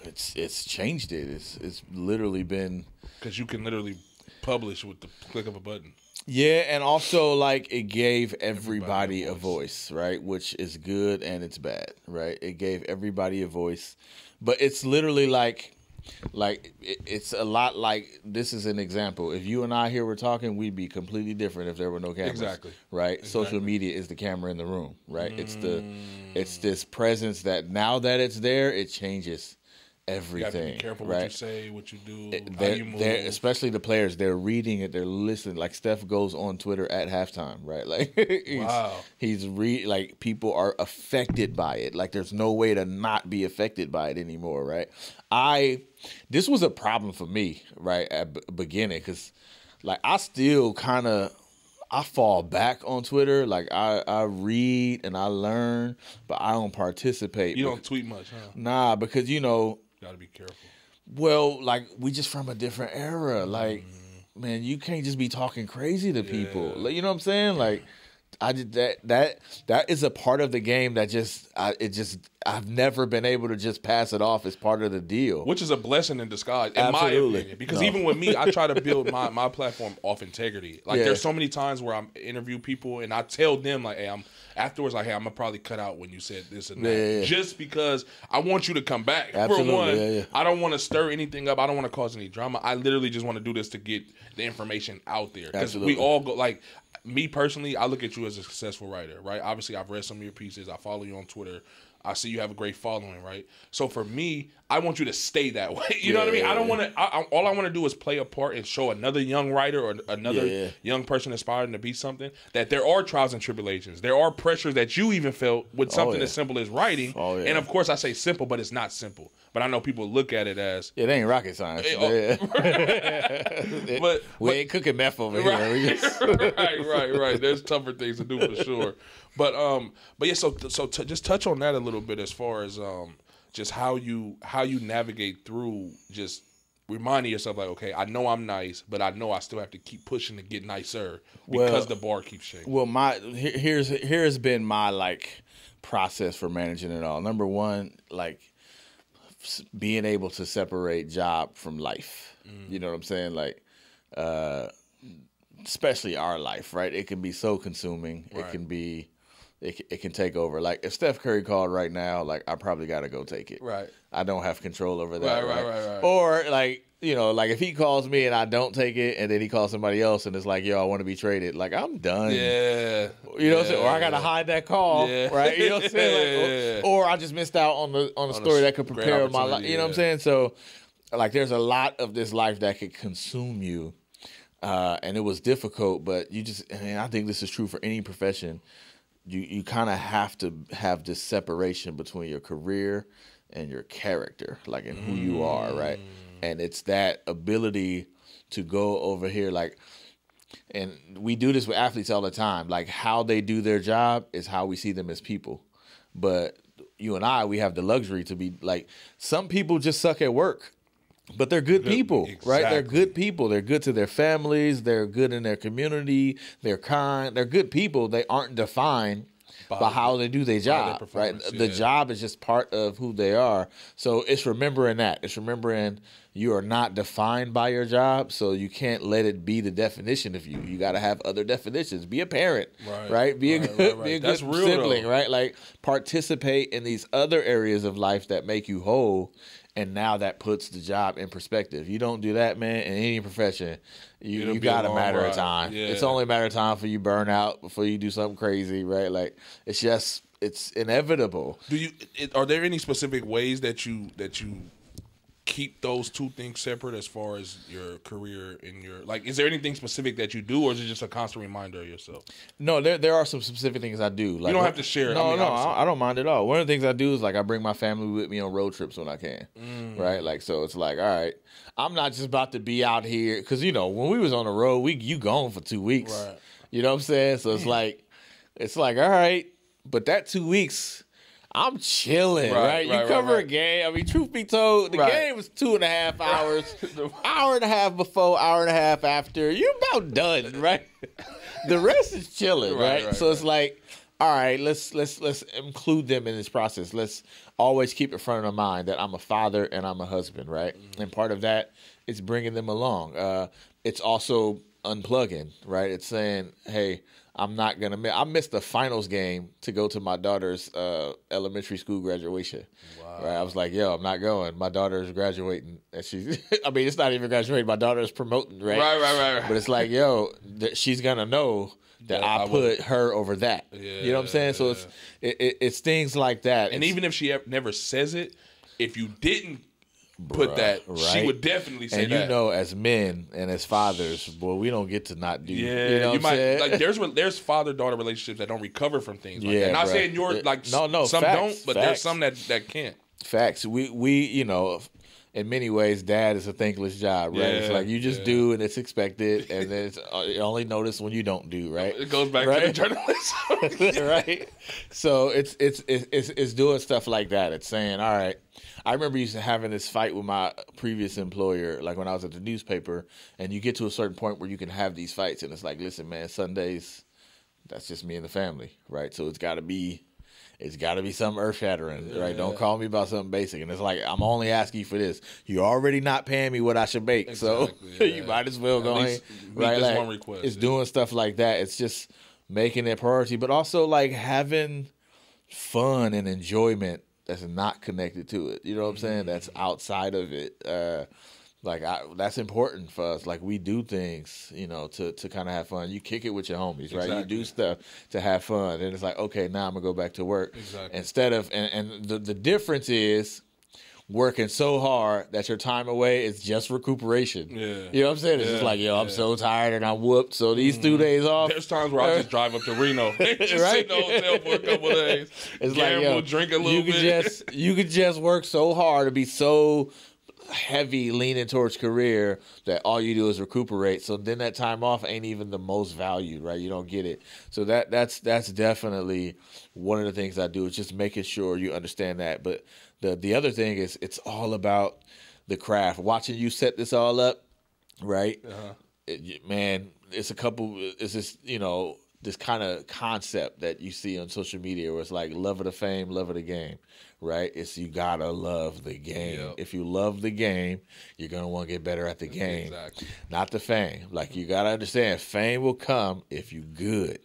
It's changed it. It's literally been, because you can literally publish with the click of a button. Yeah, and also like it gave everybody a voice, right? Which is good and it's bad, right? It gave everybody a voice, but it's literally like it's a lot like, this is an example. If you and I here were talking, we'd be completely different if there were no cameras. Exactly. Right? Exactly. Social media is the camera in the room, right? It's this presence that now that it's there, it changes everything. You have to be careful what you say, what you do, how you move. Especially the players, they're reading it, they're listening. Like Steph goes on Twitter at halftime, right? Like like people are affected by it. Like there's no way to not be affected by it anymore, right? This was a problem for me, right, at beginning, because like I still kind of, I fall back on Twitter. Like I read and I learn, but I don't participate. You don't tweet much, huh? Nah, because gotta be careful. Well, like we just from a different era. Like, man, you can't just be talking crazy to people. Like, you know what I'm saying? Like, I did that is a part of the game that I've never been able to just pass it off as part of the deal. Which is a blessing in disguise, in my opinion. Because even with me, I try to build my platform off integrity. Like there's so many times where I interview people and I tell them like, hey, I'm gonna probably cut out when you said this and that. Just because I want you to come back. Absolutely. For one, I don't want to stir anything up. I don't want to cause any drama. I literally just want to do this to get the information out there. Because we all go, like, me personally, I look at you as a successful writer, right? Obviously, I've read some of your pieces. I follow you on Twitter. I see you have a great following, right? So for me, I want you to stay that way. You know what I mean? I don't want to. All I want to do is play a part and show another young writer or another young person aspiring to be something, that there are trials and tribulations. There are pressures that you even felt with something as simple as writing. And of course, I say simple, but it's not simple. But I know people look at it as it ain't rocket science. But we ain't cooking meth over here. Right. There's tougher things to do for sure. But yeah. So just touch on that a little bit as far as just how you navigate through just reminding yourself like, okay, I know I'm nice, but I know I still have to keep pushing to get nicer because the bar keeps shaking. Well, here's been my like process for managing it all. Number one, like being able to separate job from life. You know what I'm saying? Like, especially our life, right? It can be so consuming. Right. It can be, it can take over. Like if Steph Curry called right now, like I probably got to go take it. Right. I don't have control over that. Right. Or like, you know, like if he calls me and I don't take it, and then he calls somebody else and it's like, yo, I want to be traded. Like I'm done. Yeah. You know what I'm saying? Or I gotta hide that call. Yeah. Right. You know what I'm saying? Like, or I just missed out on the story that could prepare my life. You know what I'm saying? So like there's a lot of this life that could consume you. And it was difficult, but I think this is true for any profession. You kind of have to have this separation between your career and your character, like in who you are, right? And it's that ability to go over here, like, and we do this with athletes all the time. Like how they do their job is how we see them as people. But you and I, we have the luxury to be like, some people just suck at work. But they're good people, right? They're good people. They're good to their families. They're good in their community. They're kind. They're good people. They aren't defined by how they do their job, right? The job is just part of who they are. So it's remembering that. It's remembering you are not defined by your job, so you can't let it be the definition of you. You got to have other definitions. Be a parent, right? Be a good sibling, right? Like participate in these other areas of life that make you whole. And now that puts the job in perspective. You don't do that, man, in any profession, you got a matter of time. Yeah. It's only a matter of time for you burn out before you do something crazy, right? Like it's inevitable. Are there any specific ways that you keep those two things separate as far as your career and your, like, is there anything specific that you do, or is it just a constant reminder of yourself? No, there are some specific things I do. Like, you don't have to share it. No, I don't mind at all. One of the things I do is like I bring my family with me on road trips when I can, right? Like, so it's like, all right, I'm not just about to be out here, because, you know, when we was on the road, you gone for 2 weeks. Right. You know what I'm saying? So it's like, all right, but that 2 weeks, I'm chilling, right? You cover a game. I mean, truth be told, the game was 2.5 hours, hour and a half before, hour and a half after. You're about done, right? The rest is chilling, right? So it's like, all right, let's include them in this process. Let's always keep in front of our mind that I'm a father and I'm a husband, right? And part of that is bringing them along. It's also unplugging, right? It's saying, hey, I'm not going to miss. I missed the finals game to go to my daughter's elementary school graduation. Wow. Right? I was like, yo, I'm not going. My daughter is graduating. And she's, I mean, it's not even graduating. My daughter is promoting, right? Right. But it's like, yo, she's going to know that I put her over that. Yeah, you know what I'm saying? So it's things like that. And even if she never says it, if you didn't put that, she would definitely say that. And you know, as men and as fathers, boy, we don't get to not do. Yeah, you know what I'm saying? Like there's father-daughter relationships that don't recover from things like that. Not saying you're like some facts, don't, but there's some that can't. Facts. We you know, in many ways, dad is a thankless job, right? It's like you just do and it's expected, and then it's you only notice when you don't do, right? It goes back to the journalism, right? So it's doing stuff like that. It's saying, all right. I remember used to having this fight with my previous employer, like when I was at the newspaper, and you get to a certain point where you can have these fights, and it's like, listen, man, Sundays, that's just me and the family, right? So it's got to be something earth-shattering, right? Don't call me about something basic. And it's like, I'm only asking you for this. You're already not paying me what I should make, so you might as well go ahead, right? Like, one request, it's doing stuff like that. It's just making it a priority, but also like having fun and enjoyment that's not connected to it. You know what I'm saying? That's outside of it. That's important for us. Like, we do things, you know, to kind of have fun. You kick it with your homies, right? You do stuff to have fun. And it's like, okay, now I'm going to go back to work. Instead of, and the difference is working so hard that your time away is just recuperation. Yeah. You know what I'm saying? It's just like, yo, I'm so tired and I'm whooped. So these 2 days off. There's times where I just drive up to Reno. Just sit in the hotel for a couple of days. It's gamble, like, yo, drink a little bit. You could just work so hard to be so heavy leaning towards career that all you do is recuperate. So then that time off ain't even the most valued, right? You don't get it. So that's definitely one of the things I do, is just making sure you understand that. But the other thing is, it's all about the craft. Watching you set this all up, right? Man, it's this, you know, this kind of concept that you see on social media where it's like love of the fame, love of the game, right? It's you gotta love the game. Yep. If you love the game, you're gonna want to get better at the game, not the fame. Like you gotta understand, fame will come if you good.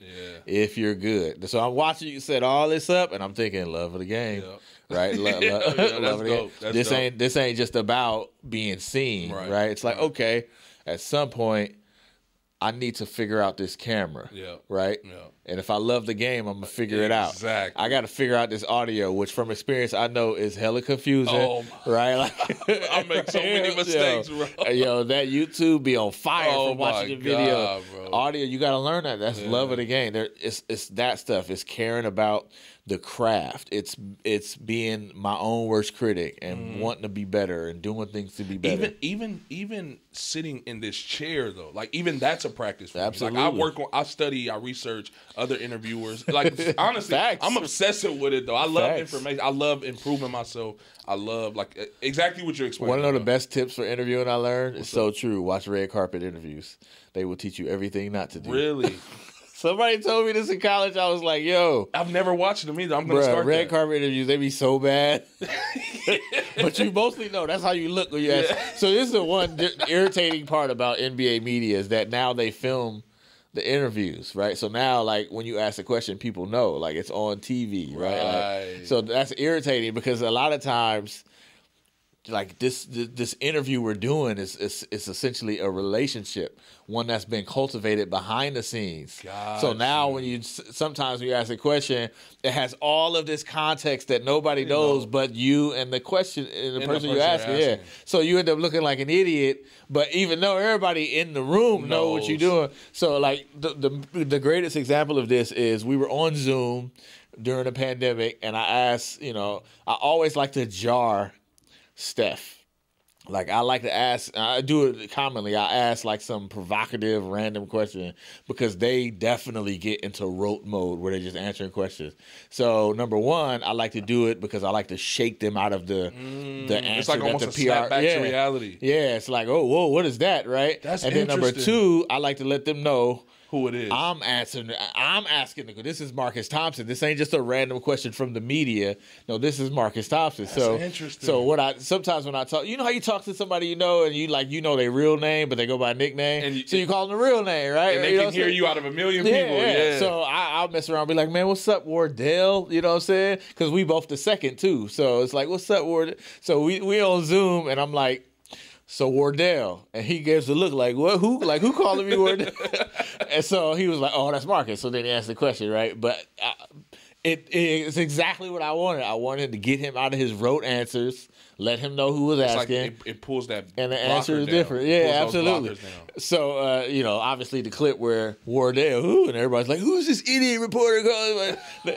If you're good. So I'm watching you set all this up, and I'm thinking love of the game, right? Love of the game. This ain't just about being seen, right? It's like okay, at some point, I need to figure out this camera, right? And if I love the game, I'm going to figure it out. I got to figure out this audio, which from experience I know is hella confusing, right? Like, I make so many mistakes, bro. Yo, that YouTube be on fire from watching the video. Bro. Audio, you got to learn that. That's love of the game. It's that stuff. It's caring about the craft. It's being my own worst critic and wanting to be better and doing things to be better. Even sitting in this chair though, like even that's a practice for Absolutely. me. Like I study, I research other interviewers. Like honestly, I'm obsessive with it though. I love information. I love improving myself. I love like exactly what you're explaining. Want to know the best tips for interviewing I learned? It's so true. Watch red carpet interviews. They will teach you everything not to do. Really? Somebody told me this in college. I was like, yo. I've never watched them either. I'm going to start red carpet interviews, they be so bad. But you mostly know that's how you look when you ask. So this is the one irritating part about NBA media is that now they film the interviews, right? So now, like, when you ask a question, people know. Like, it's on TV, right? Like, so that's irritating because a lot of times, like, this interview we're doing is essentially a relationship, one that's been cultivated behind the scenes. So now when sometimes when you ask a question, it has all of this context that nobody knows but you and the question and the person you're asking. So you end up looking like an idiot, but even though everybody in the room know what you're doing. So like the greatest example of this is we were on Zoom during the pandemic, and I asked, you know, I always like to jar Steph. Like I like to ask, I do it commonly. I ask like some provocative random question because they definitely get into rote mode where they're just answering questions. So number one, I like to do it because I like to shake them out of the answer. It's like almost a snap back to reality. Yeah, it's like, oh, whoa, what is that, right? That's and then number two, I like to let them know who it is. I'm asking. This is Marcus Thompson. This ain't just a random question from the media. No, this is Marcus Thompson. That's interesting. So sometimes when I talk, you know how you talk to somebody you know and you know their real name, but they go by a nickname. So you call them the real name, right? And they can hear you out of a million people. Yeah. So I'll mess around and be like, man, what's up, Wardell? You know what I'm saying? Because we both the second too. So it's like, what's up, Wardell? So we on Zoom and I'm like, so Wardell, and he gives a look like, what? Who? Like, who calling me Wardell? And so he was like, oh, that's Marcus. So then he asked the question, right? But it's exactly what I wanted. I wanted to get him out of his rote answers, let him know who was asking. Like it pulls that and the answer is different. Yeah, absolutely. So, obviously the clip where Wardell, and everybody's like, who's this idiot reporter calling?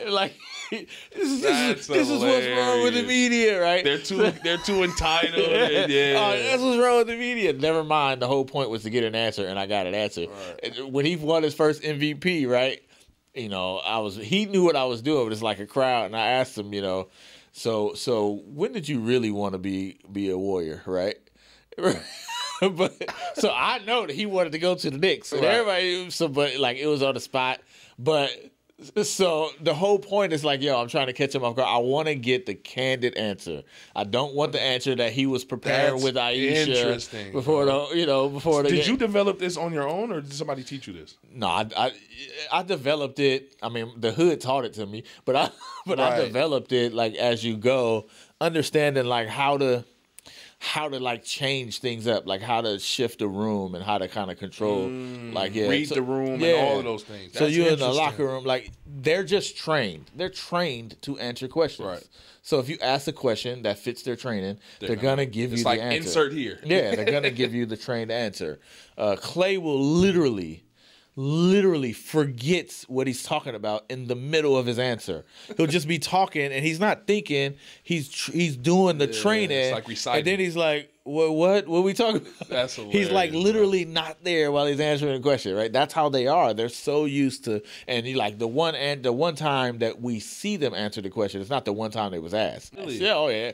Like this is what's wrong with the media, right? They're too entitled. That's what's wrong with the media. Never mind. The whole point was to get an answer, and I got an answer. Right. When he won his first MVP, right? You know, he knew what I was doing, but it's like a crowd, and I asked him, you know, so when did you really want to be a Warrior, right? But so I know that he wanted to go to the Knicks, and everybody. But like it was on the spot, but. So the whole point is like, yo, I'm trying to catch him off guard. I want to get the candid answer. I don't want the answer that he was preparing with Aisha before the. Did you develop this on your own, or did somebody teach you this? No, I developed it. I mean, the hood taught it to me, but I developed it like as you go, understanding like how to like change things up, like how to shift the room and how to kind of control, read the room and all of those things. That's so you're in the locker room, like they're just trained. They're trained to answer questions. Right. So if you ask a question that fits their training, they're gonna give you the answer. It's like insert here. Yeah, they're gonna give you the trained answer. Clay will literally forgets what he's talking about in the middle of his answer. He'll just be talking and he's not thinking. He's doing the training. It's like reciting. And then he's like, what we talking about? That's hilarious, he's like literally not there while he's answering the question, right? That's how they are. They're so used to, and you like the one time that we see them answer the question, it's not the one time it was asked. Really? Yeah, oh yeah.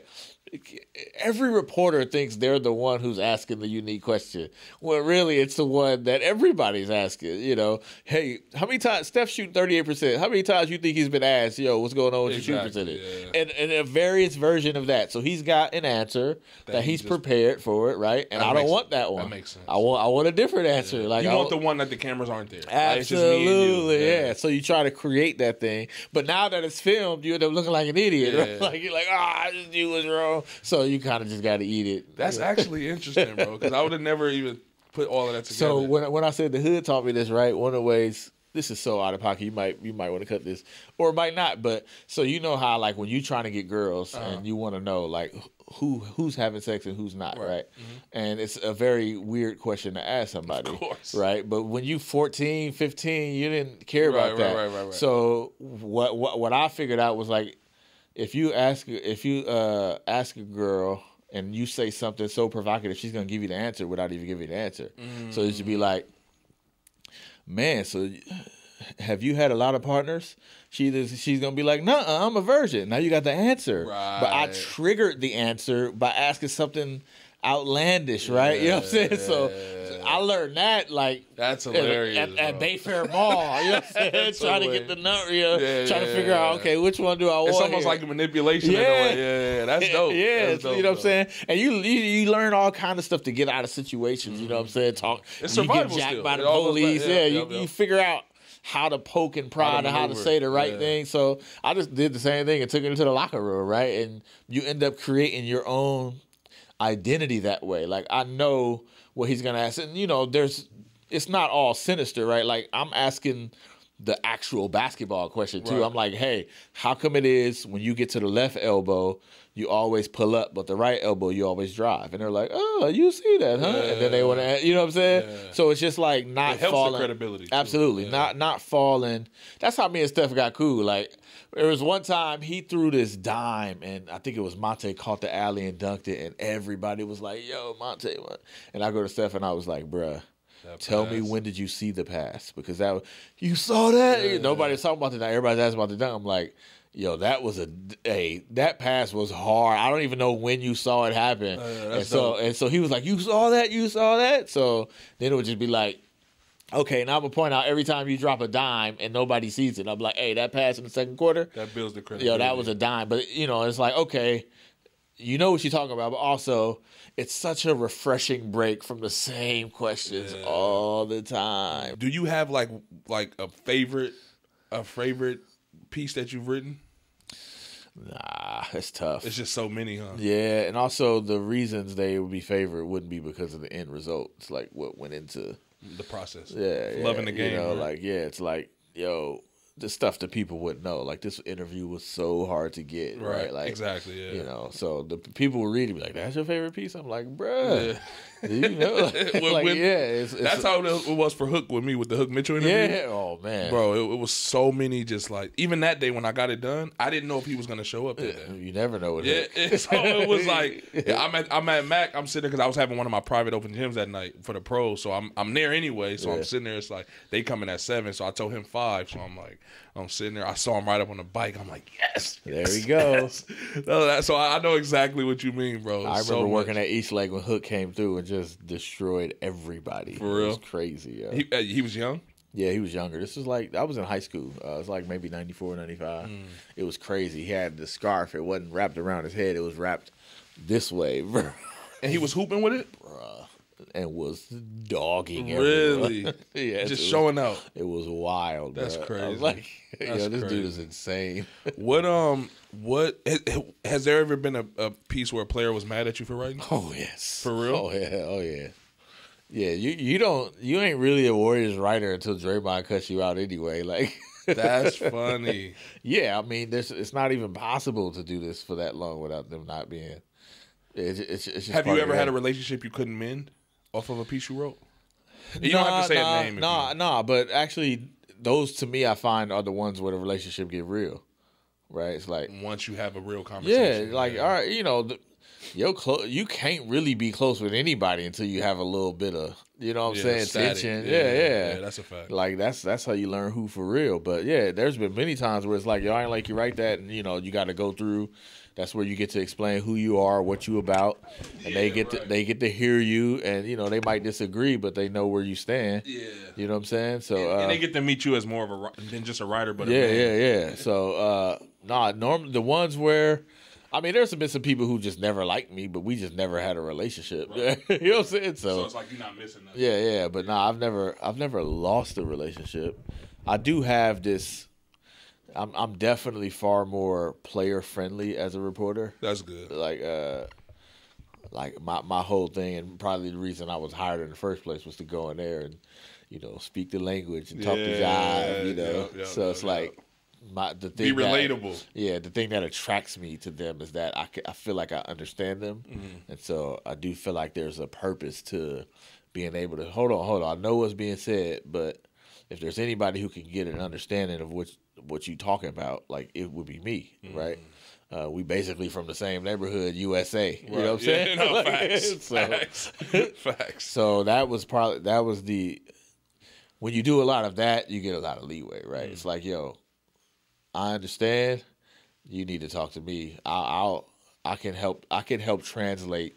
Every reporter thinks they're the one who's asking the unique question. Well, really, it's the one that everybody's asking. You know, hey, how many times Steph shoot 38%? How many times you think he's been asked, yo, what's going on with your shooting percentage? Yeah. And a various version of that. So he's got an answer that he's prepared for it, right? And I don't want that one. That makes sense. I want a different answer. Yeah. Like you want the one that the cameras aren't there. Absolutely, like, it's just me and you. yeah. So you try to create that thing, but now that it's filmed, you end up looking like an idiot. Right? Like you're like, this dude was wrong. So you kind of just got to eat it. That's actually interesting, bro, because I would have never even put all of that together. So when I said the hood taught me this, right, one of the ways, this is so out of pocket, you might want to cut this or might not, but so you know how like when you trying to get girls and you want to know like who's having sex and who's not, right? Mm-hmm. And it's a very weird question to ask somebody, of course, right? But when you 14, 15, you didn't care about that. Right. So what I figured out was like, if you ask a girl and you say something so provocative, she's gonna give you the answer without even giving you the answer. So it should be like, man, so have you had a lot of partners? She's gonna be like, nuh-uh, I'm a virgin. Now you got the answer. Right. But I triggered the answer by asking something outlandish, right? You know what I'm saying? So I learned that like that's hilarious at Bayfair Mall. You know what I'm saying? Trying to get the number, trying to figure out, okay, which one do I want? It's almost like a manipulation in a way. Yeah, that's dope. Yeah, that's dope, you know what I'm saying? And you learn all kind of stuff to get out of situations. You know what I'm saying? It's you survival get jacked still. by the police. You figure out how to poke and prod and how to say the right thing. So I just did the same thing and took it into the locker room, right? And you end up creating your own identity that way. Like I know what he's gonna ask, and you know, it's not all sinister, right? Like I'm asking the actual basketball question too. Right. I'm like, hey, how come it is when you get to the left elbow, you always pull up, but the right elbow you always drive? And they're like, oh, you see that, huh? And then they want to, you know what I'm saying? Yeah. So it's just like not it helps falling. The credibility. Absolutely, not falling. That's how me and Steph got cool. Like there was one time he threw this dime, and I think it was Monte caught the alley and dunked it, and everybody was like, yo, Monte, what? And I go to Steph and I was like, bruh, tell me when did you see the pass? Because you saw that? Yeah. Nobody's talking about the dunk. Everybody's asking about the dunk. I'm like, yo, that was that pass was hard. I don't even know when you saw it happen. And so he was like, you saw that? So then it would just be like, okay, now I'm gonna point out every time you drop a dime and nobody sees it, I'm like, hey, that pass in the second quarter, that builds the credibility. Yo, that was a dime. But you know, it's like, okay, you know what you're talking about, but also it's such a refreshing break from the same questions all the time. Do you have like a favorite piece that you've written? Nah, it's tough. It's just so many, huh? Yeah, and also the reasons they would be favorite wouldn't be because of the end result. It's like what went into the process. Yeah, loving the game. You know, right? it's like, yo, the stuff that people wouldn't know. Like this interview was so hard to get, right? Like exactly, yeah. You know, so the people would read it, be like, "That's your favorite piece?" I'm like, "Bruh, you know, that's how it was for Hook with me with the Hook Mitchell interview. Yeah, oh man, bro, it was so many. Just like even that day when I got it done, I didn't know if he was gonna show up that day. You never know. So it was like I'm at Mac. I'm sitting there because I was having one of my private open gyms that night for the pros, so I'm there anyway. So I'm sitting there. It's like they coming at 7, so I told him 5. So I'm sitting there. I saw him right up on the bike. I'm like, yes. There we go. So I know exactly what you mean, bro. I remember working at East Lake when Hook came through and just destroyed everybody. For real? It was crazy. He was young? Yeah, he was younger. This was like, I was in high school. It was like maybe 94, 95. It was crazy. He had the scarf. It wasn't wrapped around his head. It was wrapped this way, bro. And he was hooping with it? Bruh. And was dogging really? Yeah, just showing out. It was wild. That's crazy. I was like, this dude is insane. What has there ever been a piece where a player was mad at you for writing? Oh yes, for real. Oh yeah. Yeah, you ain't really a Warriors writer until Draymond cuts you out anyway. Like that's funny. Yeah, I mean, it's not even possible to do this for that long without them not being. It's just have you ever had a relationship you couldn't mend off of a piece you wrote? You don't have to say a name. No, but actually, those to me I find are the ones where the relationship get real, right? It's like once you have a real conversation. Yeah, like all right, you know. you can't really be close with anybody until you have a little bit of, you know what I'm saying, static. tension. Yeah, that's a fact. Like that's how you learn who for real. But yeah, there's been many times where it's like, yo, I ain't like you write that, and you got to go through. That's where you get to explain who you are, what you about, and they get to hear you, and they might disagree, but they know where you stand. Yeah, you know what I'm saying. So and they get to meet you as more of than just a writer, but yeah. So normally the ones where, I mean, there's been some people who just never liked me, but we just never had a relationship. Right. You know what I'm saying? So it's like you're not missing nothing. Yeah. But I've never lost a relationship. I do have this. I'm definitely far more player friendly as a reporter. That's good. Like my whole thing, and probably the reason I was hired in the first place was to go in there and speak the language and talk the jive. So it's like the thing be relatable. The thing that attracts me to them is that I feel like I understand them, and so I do feel like there's a purpose to being able to hold on. I know what's being said, but if there's anybody who can get an understanding of what you talking about, like, it would be me, right? We basically from the same neighborhood, USA. Right. You know what I'm saying? Facts. So that was when you do a lot of that, you get a lot of leeway, right? It's like, yo, I understand. You need to talk to me. I can help translate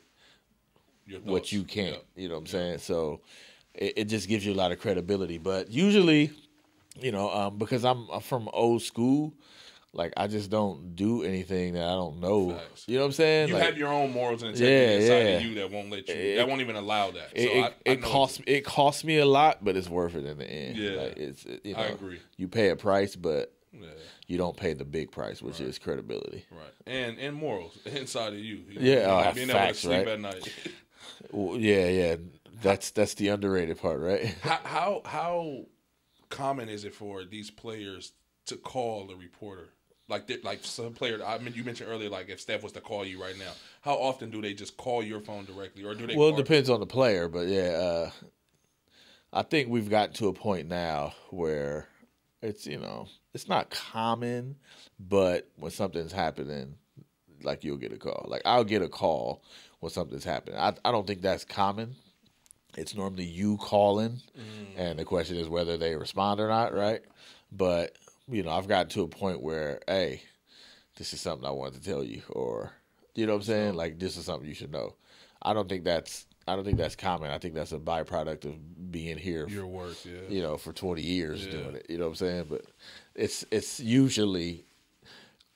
what you can't. Yep. You know what I'm saying? So it just gives you a lot of credibility. But usually, because I'm from old school, like, I just don't do anything that I don't know. Facts. You know what I'm saying? You like, have your own morals and integrity inside of you that won't let you. That won't even allow that. So it costs me a lot, but it's worth it in the end. Yeah, like, I agree. You pay a price, but you don't pay the big price, which is credibility. Right, and morals inside of you. Being facts, able to sleep at night. Well, yeah. That's the underrated part, right? How common is it for these players to call a reporter? Like some player, you mentioned earlier, like if Steph was to call you right now, how often do they just call your phone directly, or do they? Well, it depends on the player, but I think we've gotten to a point now where it's it's not common, but when something's happening, like, you'll get a call. Like, I'll get a call when something's happening. I don't think that's common. It's normally you calling, and the question is whether they respond or not, right? But I've gotten to a point where, hey, this is something I wanted to tell you, or you know what I'm saying? Like, this is something you should know. I don't think that's common. I think that's a byproduct of being here. Your work, for 20 years doing it. You know what I'm saying? But it's usually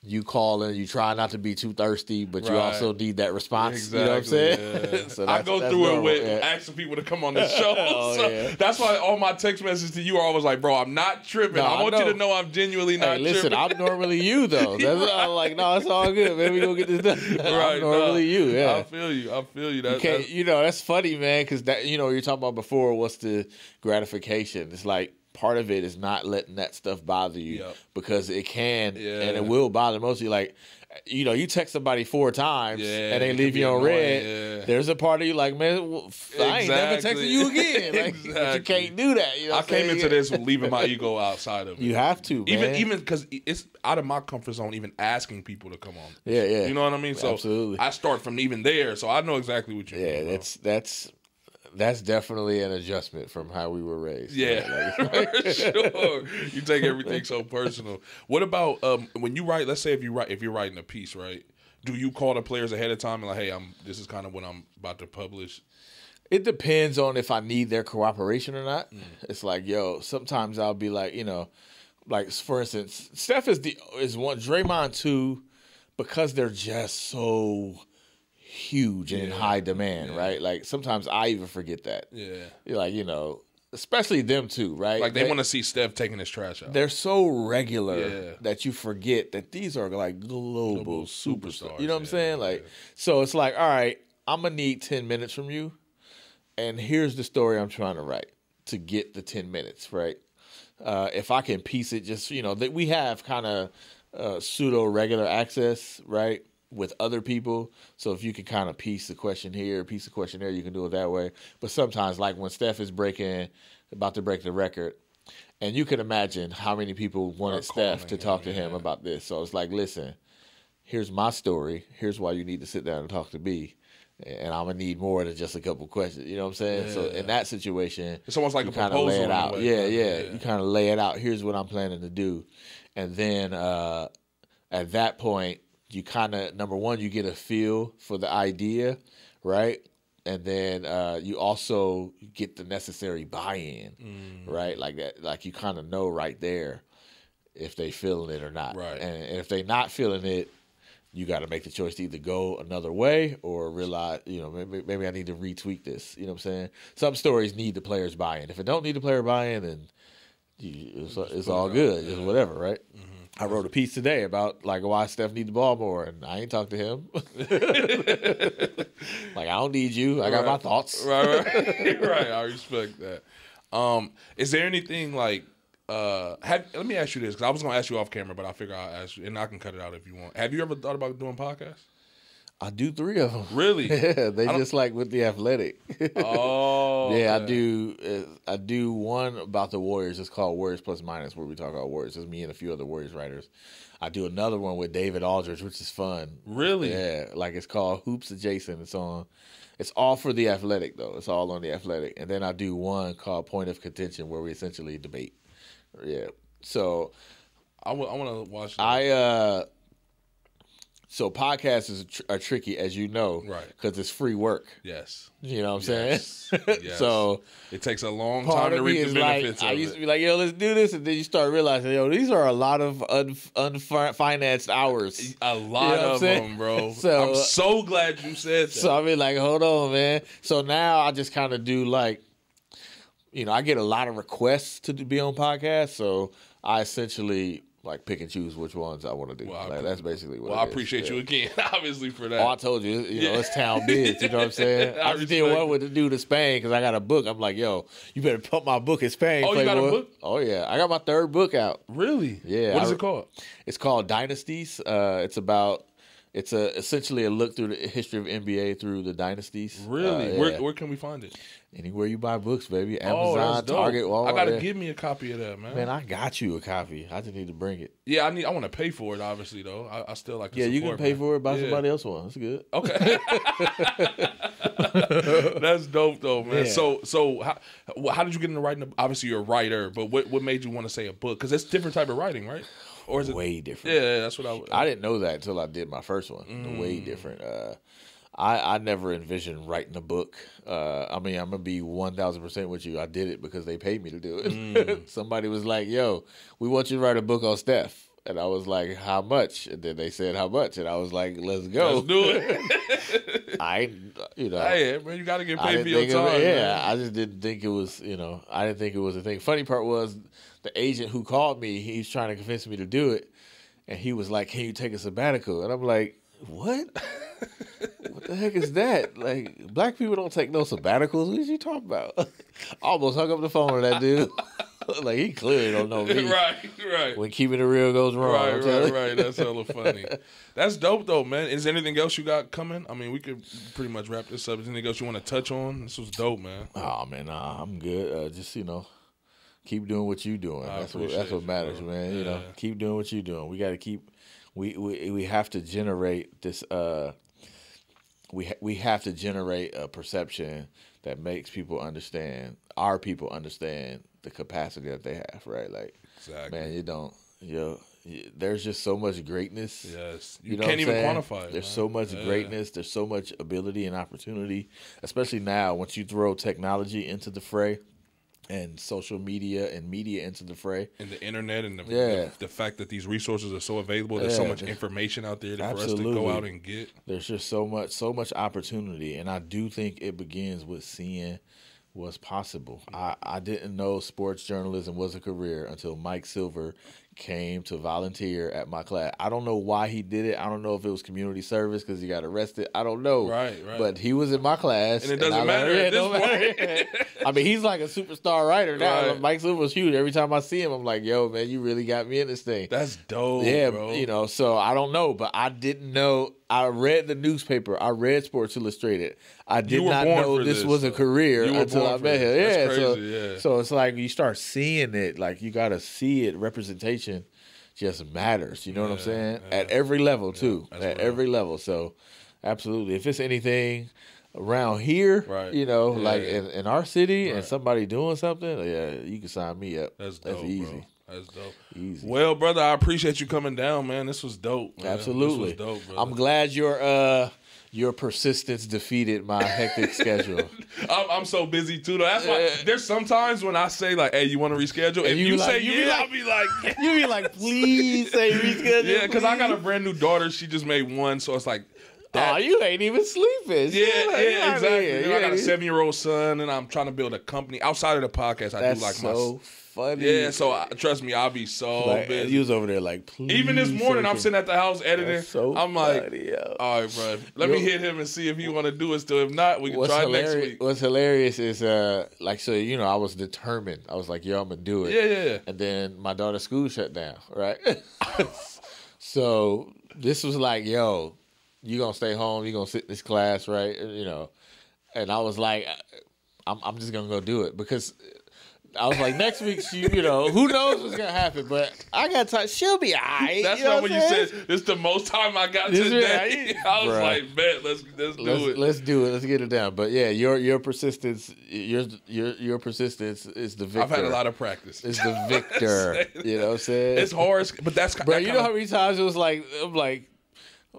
you call and you try not to be too thirsty, but you also need that response. Exactly, you know what I'm saying? Yeah. So I go through it with asking people to come on the show. That's why all my text messages to you are always like, bro, I'm not tripping. No, I want you to know I'm genuinely not tripping. Listen, I'm normally you, though. That's why I'm like, no, it's all good, man. We gonna get this done. Right, I'm normally you, yeah. I feel you. That's funny, man, because that, you're talking about before, what's the gratification? It's like, part of it is not letting that stuff bother you, because it can and it will bother most of you. Like, you text somebody 4 times and they leave you on red. Yeah. There's a part of you like, man, I ain't never texting you again. Like, but you can't do that. I came into this leaving my ego outside of it. You have to, man. Even because it's out of my comfort zone, even asking people to come on. Yeah. You know what I mean? So absolutely. I start from even there, so I know exactly what you mean. Yeah, that's definitely an adjustment from how we were raised. Yeah, for sure. You take everything so personal. What about when you write? Let's say if you're writing a piece, right? Do you call the players ahead of time and like, hey, this is kind of what I'm about to publish? It depends on if I need their cooperation or not. It's like, yo, sometimes I'll be like, like, for instance, Steph is one, Draymond 2, because they're just so huge and in high demand, right? Like, sometimes I even forget that. Yeah. Like, especially them too, right? Like, they want to see Steph taking his trash out. They're so regular that you forget that these are like global superstars. You know what I'm saying? Like, so it's like, all right, I'm going to need 10 minutes from you, and here's the story I'm trying to write to get the 10 minutes, right? If I can piece it, just, that we have kind of pseudo regular access, right, with other people. So if you can kind of piece the question here, piece the question there, you can do it that way. But sometimes, like when Steph is about to break the record, and you can imagine how many people wanted Steph to talk to him about this. So it's like, listen, here's my story. Here's why you need to sit down and talk to me. And I'm gonna need more than just a couple questions. You know what I'm saying? Yeah. So in that situation, it's almost like you a proposal. Lay it out. Yeah. Yeah. You kind of lay it out. Here's what I'm planning to do, and then at that point, you kind of number one, you get a feel for the idea, right? And then you also get the necessary buy-in, right? Like that, like you kind of know right there if they feeling it or not. Right. And if they not feeling it, you got to make the choice to either go another way or realize, maybe I need to retweak this. You know what I'm saying? Some stories need the players' buy-in. If it don't need the player buy-in, then it's all good. It's whatever, right? Mm-hmm. I wrote a piece today about like why Steph needs the ball more, and I ain't talked to him. Like I don't need you. I got my thoughts. Right. I respect that. Is there anything like? Let me ask you this, because I was going to ask you off camera, but I figure I'll ask you, and I can cut it out if you want. Have you ever thought about doing podcasts? I do 3 of them. Really? Yeah, they just like with the Athletic. Oh. Yeah, okay. I do one about the Warriors. It's called Warriors Plus Minus, where we talk about Warriors. It's me and a few other Warriors writers. I do another one with David Aldridge, which is fun. Really? Yeah, like it's called Hoops Adjacent. It's all for the Athletic, though. It's all on the Athletic. And then I do one called Point of Contention, where we essentially debate. Yeah, so I want to watch that. So podcasts are tricky, as you know, right? Because it's free work. Yes, you know what I'm saying. Yes. So it takes a long time to reap the benefits. I used to be like, yo, let's do this, and then you start realizing, yo, these are a lot of unfinanced hours. A lot of them, bro. So I'm so glad you said that. So I mean, like, hold on, man. So now I just kind of do like. I get a lot of requests to be on podcasts, so I essentially like pick and choose which ones I want to do. Well, that's basically what. Well, I appreciate you again, obviously, for that. Oh, I told you, it's town bids. You know what I'm saying? I just did one with the dude in Spain because I got a book. I'm like, yo, you better pump my book in Spain. Oh, you got a book? Oh yeah, I got my 3rd book out. Really? Yeah. What is it called? It's called Dynasties. It's essentially a look through the history of NBA through the dynasties. Really? Where can we find it? Anywhere you buy books, baby. Amazon, Target, Walmart. I gotta give me a copy of that, man. Man, I got you a copy. I just need to bring it. Yeah, I want to pay for it, obviously, though. I still like to support, you can pay for it, buy somebody else one. That's good. Okay. That's dope, though, man. Yeah. So how did you get into writing? Obviously, you're a writer, but what made you want to say a book? Because it's a different type of writing, right? Or is it way different? Yeah, that's what I didn't know that until I did my first one. Way different. I never envisioned writing a book. I'm gonna be 1,000% with you. I did it because they paid me to do it. Somebody was like, "Yo, we want you to write a book on Steph," and I was like, "How much?" And then they said, "How much?" And I was like, "Let's go. Let's do it." Hey, man, you got to get paid for your time. I just didn't think it was. I didn't think it was a thing. Funny part was the agent who called me. He's trying to convince me to do it, and he was like, "Can you take a sabbatical?" And I'm like, "What? What the heck is that? Like, black people don't take no sabbaticals. What are you talking about?" I almost hung up the phone to that dude. Like, he clearly don't know me. Right. When keeping it real goes wrong. Right. That's hella funny. That's dope, though, man. Is there anything else you got coming? I mean, we could pretty much wrap this up. Is there anything else you want to touch on? This was dope, man. Oh, man, I'm good. Just, keep doing what you're doing. That's what matters, bro. Man. Yeah. Keep doing what you're doing. We got to keep. We have to generate this. We have to generate a perception that makes people understand. Our people understand the capacity that they have. Right? Like, exactly. Man, there's just so much greatness. Yes, you can't even quantify it. There's so much greatness. There's so much ability and opportunity, especially now once you throw technology into the fray. And social media and media into the fray. And the internet and the fact that these resources are so available. There's so much information out there for us to go out and get. There's just so much opportunity. And I do think it begins with seeing what's possible. I didn't know sports journalism was a career until Mike Silver came to volunteer at my class. I don't know why he did it. I don't know if it was community service because he got arrested. I don't know. Right. But he was in my class. And it doesn't matter at this point. I mean, he's like a superstar writer now. Right. Mike Silver was huge. Every time I see him, I'm like, yo, man, you really got me in this thing. That's dope, bro. So I don't know, but I didn't know. I read the newspaper. I read Sports Illustrated. I did not know this was a career until I met him. That's crazy, so it's like you start seeing it. Like, you got to see it. Representation just matters. You know what I'm saying? At every level too. At every level. So absolutely. If it's anything around here, you know, like in our city and somebody doing something, you can sign me up. That's easy. Bro. That's dope. Easy. Well, brother, I appreciate you coming down, man. This was dope. Man. Absolutely. This was dope, brother. I'm glad your persistence defeated my hectic schedule. I'm so busy too, though. That's why there's sometimes when I say like, "Hey, you want to reschedule?" If you say I'll be like, "You be like, please say reschedule." Yeah, because I got a brand new daughter. She just made one, so it's like. You ain't even sleeping. Yeah, exactly. I got a 7-year-old son, and I'm trying to build a company outside of the podcast. I do like so funny. Yeah, so trust me, I'll be so busy. You was over there like, please. Even this morning, I'm sitting at the house editing. So I'm like, funny, all right, bro. Let me hit him and see if he want to do it still. If not, we can try next week. What's hilarious is, so, you know, I was determined. I was like, yo, I'm going to do it. Yeah. And then my daughter's school shut down, right? So this was like, yo, you going to stay home. You going to sit in this class, right? You know. And I was like, I'm just going to go do it because I was like, next week, you know, who knows what's going to happen, but I got time. She'll be all right. That's why when you said, this is the most time I got today, I was like, bet, let's do it. Let's do it. Let's get it done. But yeah, your persistence, your persistence is the victor. I've had a lot of practice. It's the victor. You know what I'm saying? It's hard, but that's bro, you know how many times it was like,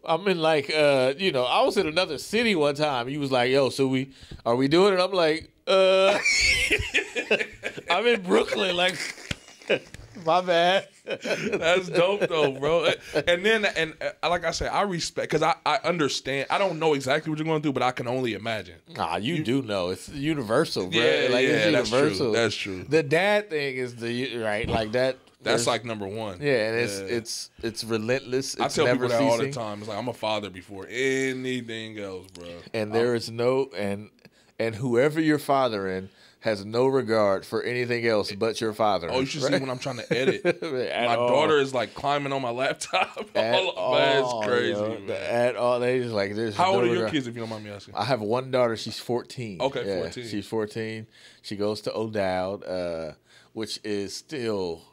I'm in like, you know, I was in another city one time. He was like, yo, so are we doing it? I'm like, I'm in Brooklyn, like, my bad. That's dope though, bro. And then, like I said, I respect, because I understand. I don't know exactly what you're going to do, but I can only imagine. Nah, you do know. It's universal, bro. Yeah, like, it's universal. That's true. The dad thing is right, like that. That's like number one. Yeah, and it's relentless. It's I tell never people that ceasing. all the time. It's like, I'm a father before anything else, bro. And there is no and whoever you're fathering has no regard for anything else but your father. Oh, you should see when I'm trying to edit. My daughter is like climbing on my laptop. It's crazy. Man. At all, they just like this. How old are your kids, if you don't mind me asking? I have one daughter. She's 14. Okay, 14. She's 14. She goes to O'Dowd, which is still.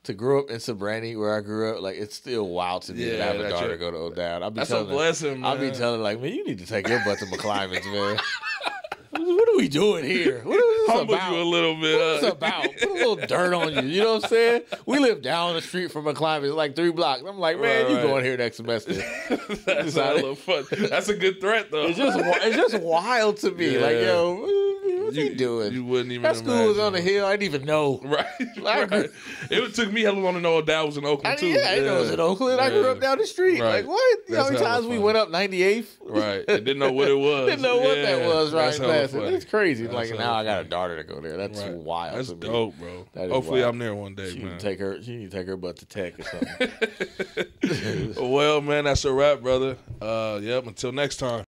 To grow up in Sobrani, where I grew up, like, it's still wild to me to have a daughter go to O'Dowd. That's a blessing, man. I'll be telling her, like, man, you need to take your butt to McClymonds, man. What are we doing here? What is this Humble about? You a little bit. What is this about? Put a little dirt on you. You know what I'm saying? We live down the street from McClymonds, like 3 blocks. I'm like, man, you going here next semester. That's a little fun. That's a good threat, though. It's just wild to me. Like, yo, what's he doing? You wouldn't even That school was on the hill. I didn't even know. Right. It took me hella long to know that was in Oakland, too. I know it was in Oakland. I grew up down the street. Right. Like, what? You know how many times we went up 98th? Right. I didn't know what it was. Didn't know what that was, right? It's crazy. That's like, now I got a daughter to go there. That's wild. That's to me. Dope, bro. Hopefully wild. I'm there one day, she man. She need to take her butt to tech or something. Well, man, that's a wrap, brother. Yep, until next time.